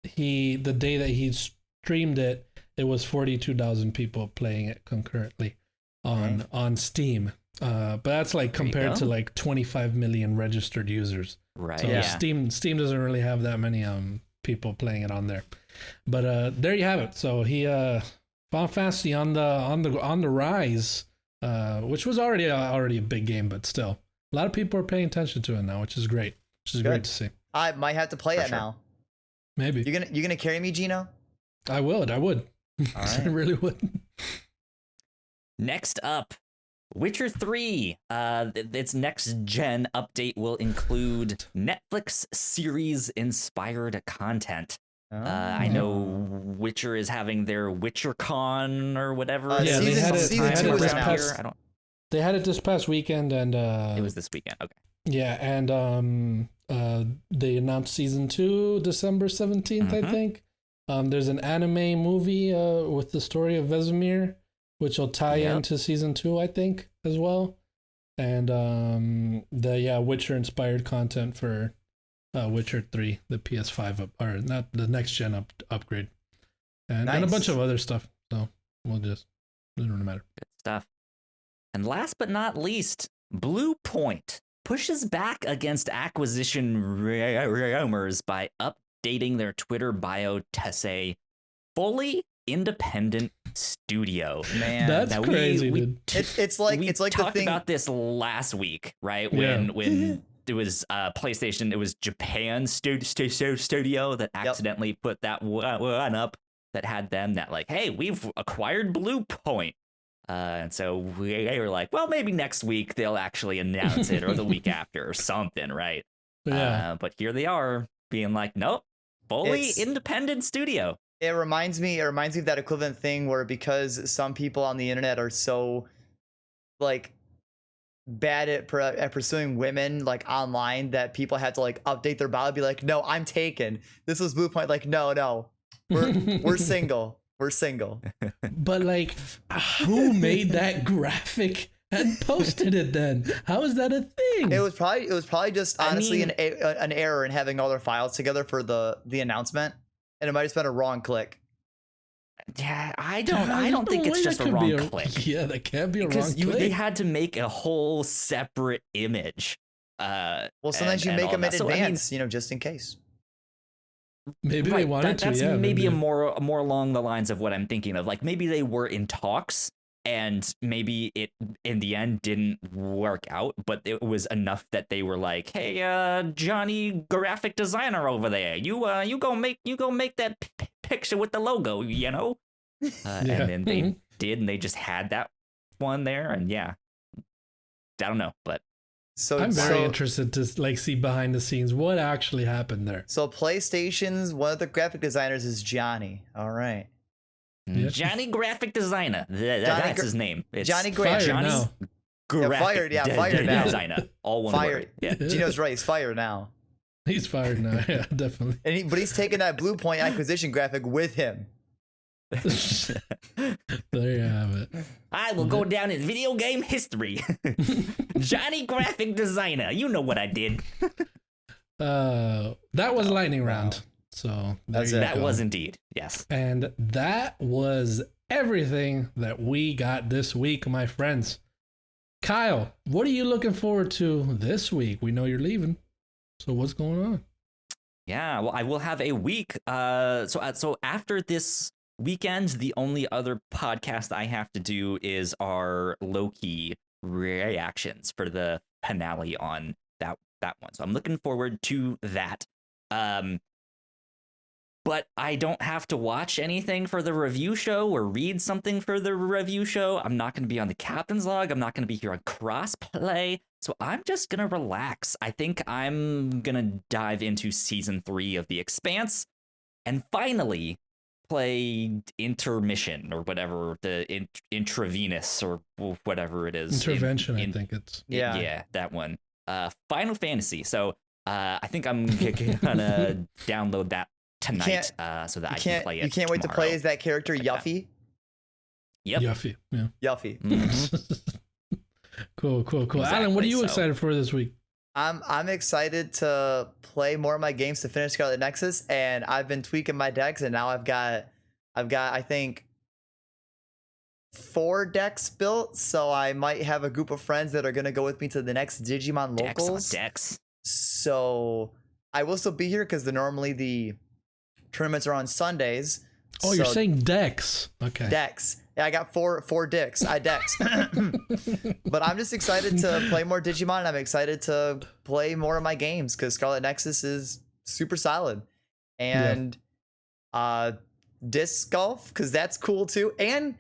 the day that he streamed it, it was 42,000 people playing it concurrently on Steam. But that's like compared to like 25 million registered users. Right. So Steam doesn't really have that many people playing it on there. But there you have it. So he Final Fantasy on the rise, which was already a big game, but still a lot of people are paying attention to it now, which is great. Which is great to see. I might have to play it now. Maybe you gonna carry me, Gino? I would. All right. I really would. Next up, Witcher 3. Its next gen update will include Netflix series inspired content. I know Witcher is having their WitcherCon or whatever. Season 2 is now. They had it this past weekend, and it was this weekend. Okay. Yeah, and they announced season 2 December 17th, I think. There's an anime movie with the story of Vesemir, which will tie into season 2, I think, as well. And Witcher inspired content for Witcher 3, the PS5 or not the next gen upgrade, and a bunch of other stuff. So doesn't really matter. Good stuff. And last but not least, Blue Point pushes back against acquisition rumors by updating their Twitter bio to say fully independent studio. Man, that's crazy, dude. It's like we talked the thing about this last week, right? When it was PlayStation, it was Japan studio that accidentally put that one up that had them that like, hey, we've acquired Blue Point. And so we were like, well, maybe next week they'll actually announce it or the week after or something, right? Yeah. But here they are being like, nope, fully independent studio. It reminds me of that equivalent thing where because some people on the internet are so like bad at pursuing women like online that people had to like update their bio, be like, no, I'm taken. This was Blue Point. Like, no, we're single. We're single. But like, who made that graphic and posted it then? How is that a thing? It was probably just honestly an error in having all their files together for the announcement, and it might have been a wrong click. Yeah, I don't think it's just a wrong click. Yeah, that can't be a wrong click. They had to make a whole separate image. Well, sometimes you make them in advance, just in case. Maybe they wanted to. That's maybe a more along the lines of what I'm thinking of. Like maybe they were in talks, and maybe it in the end didn't work out, but it was enough that they were like, "Hey, Johnny, graphic designer over there, you go make that picture with the logo, And then they did, and they just had that one there, and I don't know, but. So I'm very interested to like see behind the scenes what actually happened there. So PlayStation's one of the graphic designers is Johnny. All right. Yeah. Johnny Graphic Designer. That's his name. It's Johnny Fired Graphic. now. Graphic Fired now. Designer. All one Fired. word. Yeah. Gino's right. He's fired now. He's fired now. Yeah, definitely. But he's taking that Blue Point acquisition graphic with him. There you have it. I will go down in video game history. Johnny Graphic Designer. You know what I did. That was lightning round. So that was indeed. Yes. And that was everything that we got this week, my friends. Kyle, what are you looking forward to this week? We know you're leaving. So what's going on? Yeah, well, I will have a week. So after this weekend, the only other podcast I have to do is our Loki reactions for the finale on that one. So I'm looking forward to that. But I don't have to watch anything for the review show or read something for the review show. I'm not going to be on the Captain's Log. I'm not going to be here on Crossplay. So I'm just going to relax. I think I'm going to dive into season 3 of The Expanse and finally play Intermission or whatever, the intravenous or whatever it is. Intervention, I think it's. Yeah, that one. Final Fantasy. So I think I'm gonna download that tonight so that I can play it. You can't wait to play as that character Yuffie. Yep. Yuffie. Yeah. Yuffie. Mm-hmm. Cool. Exactly, Alan, what are you excited for this week? I'm excited to play more of my games to finish Scarlet Nexus, and I've been tweaking my decks, and now I've got I think 4 decks built, so I might have a group of friends that are gonna go with me to the next Digimon Locals. Decks. So I will still be here because normally the tournaments are on Sundays. Oh, you're saying decks. Okay. Decks. Yeah, I got four decks. Decks. But I'm just excited to play more Digimon, and I'm excited to play more of my games because Scarlet Nexus is super solid. And disc golf, because that's cool too. And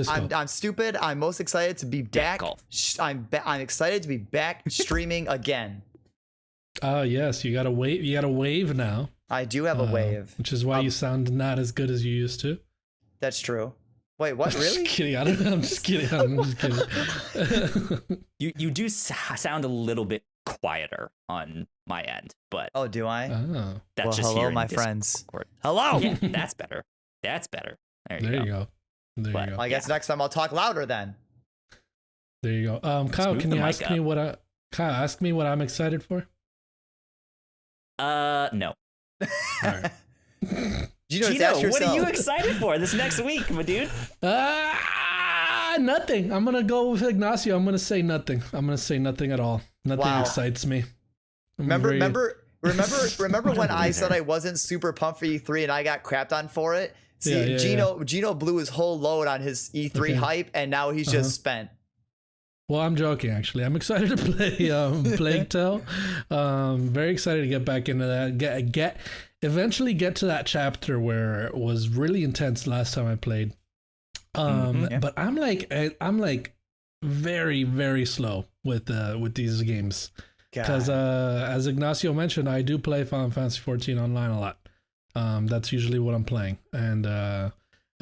I'm stupid. I'm most excited to be back. I'm excited to be back streaming again. Oh yes, you got a wave. You got a wave now. I do have a wave, which is why you sound not as good as you used to. That's true. Wait, what? Really? Just kidding. I'm just kidding. I'm just kidding. You do sound a little bit quieter on my end, but do I? Oh. That's well, just hello, my friends. Discord. Hello. Yeah, that's better. That's better. There you go. There you go. Well, I guess next time I'll talk louder then. There you go. Kyle, can you ask me ask me what I'm excited for? No. All right. Gino, what are you excited for this next week, my dude? Nothing. I'm gonna go with Ignacio. I'm gonna say nothing. I'm gonna say nothing at all. Nothing excites me. Remember when I said I wasn't super pumped for E3 and I got crapped on for it? See, Gino blew his whole load on his E3 hype, and now he's just spent. Well, I'm joking, actually. I'm excited to play Plague Tale. Very excited to get back into that. Eventually get to that chapter where it was really intense last time I played. But I'm like very, very slow with these games. Because as Ignacio mentioned, I do play Final Fantasy 14 online a lot. That's usually what I'm playing. And I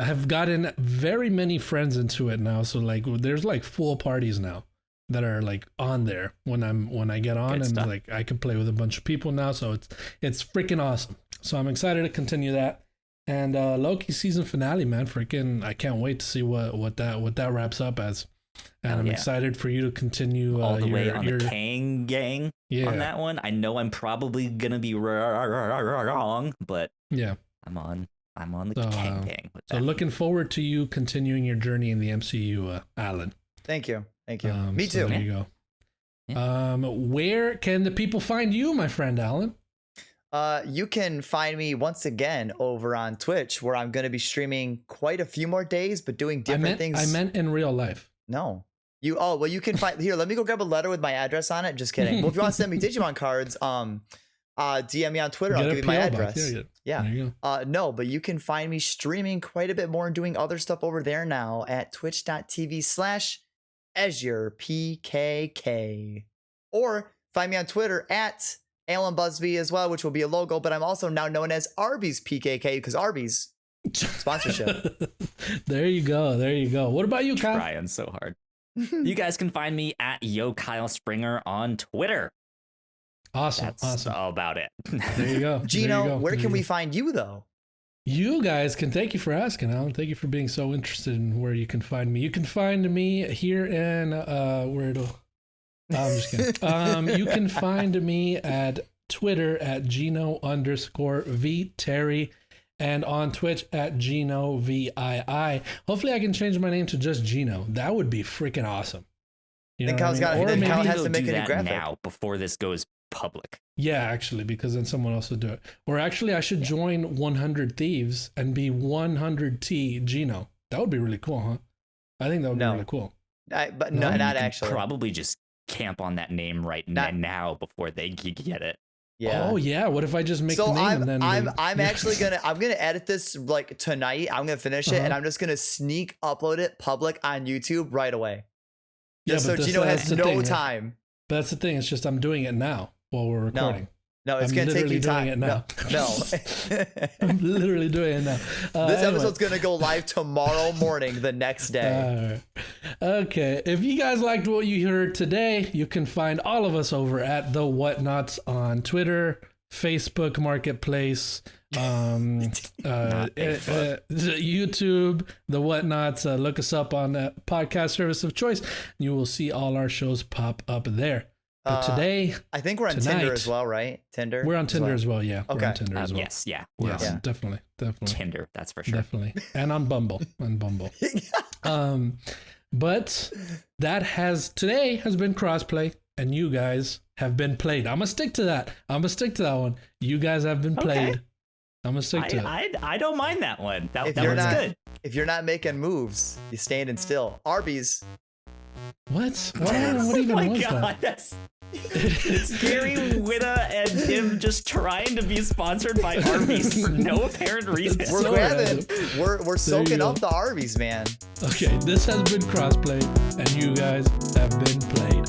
have gotten very many friends into it now. So like there's like full parties now that are like on there when I get on. Good and stuff. Like I can play with a bunch of people now. So it's freaking awesome. So I'm excited to continue that. And Loki season finale, man, freaking I can't wait to see what that wraps up as. And I'm excited for you to continue all the way on the Kang gang on that one. I know I'm probably gonna be wrong, but I'm on the Kang gang. With that. So looking forward to you continuing your journey in the MCU, Alan. Thank you. Me too. There you go. Yeah. Where can the people find you, my friend Alan? You can find me once again over on Twitch, where I'm going to be streaming quite a few more days, but doing different things. I meant in real life. No. You can find here. Let me go grab a letter with my address on it. Just kidding. Well, if you want to send me Digimon cards, DM me on Twitter. I'll give you my address. Yeah. There you go. No, but you can find me streaming quite a bit more and doing other stuff over there now at twitch.tv/AzurePKK. Or find me on Twitter at Alan Busby as well, which will be a logo, but I'm also now known as Arby's PKK because Arby's sponsorship. There you go. There you go. What about you, Kyle? Trying so hard. You guys can find me at Yo Kyle Springer on Twitter. Awesome. That's awesome. all about it. There you go. Gino, where can we find you though? You guys can, thank you for asking, Alan. Thank you for being so interested in where you can find me. You can find me here in where it'll. I'm just kidding. You can find me at Twitter at Gino_V Terry, and on Twitch at Gino VII. Hopefully, I can change my name to just Gino. That would be freaking awesome. You Then know what I mean? then Kyle has to do make a new that graphic. now before this goes public. Yeah, actually, because then someone else would do it. Or actually, I should join 100 Thieves and be 100T Gino. That would be really cool, huh? I think that would be really cool. But no, not actually. Probably just camp on that name now before they get it. Yeah. Oh yeah. What if I just make the name and then I'm actually gonna edit this like tonight. I'm gonna finish it and I'm just gonna sneak upload it public on YouTube right away. Just so Gino has no time. But that's the thing. It's just I'm doing it now while we're recording. No, it's gonna take you time. It now. No. I'm literally doing it now. This episode's gonna go live tomorrow morning, the next day. Okay. If you guys liked what you heard today, you can find all of us over at the Whatnauts on Twitter, Facebook Marketplace, YouTube, the Whatnauts. Look us up on the podcast service of choice. And you will see all our shows pop up there. But today, I think we're on Tinder as well, right? Tinder. We're on Tinder as well. Yeah. Okay. We're on Tinder as well. Yes. Yeah. Yes. Definitely. Tinder. That's for sure. Definitely. And on Bumble. But today has been Crossplay, and you guys have been played. I'm gonna stick to that. one. You guys have been played. Okay. I'm gonna stick to it. I don't mind that one. That one's good. If you're not making moves, you're standing still. Arby's. What even was that? It's Gary Whitta and him just trying to be sponsored by Arby's for no apparent reason. We're soaking up the Arby's, man. Okay, this has been Crossplay, and you guys have been played.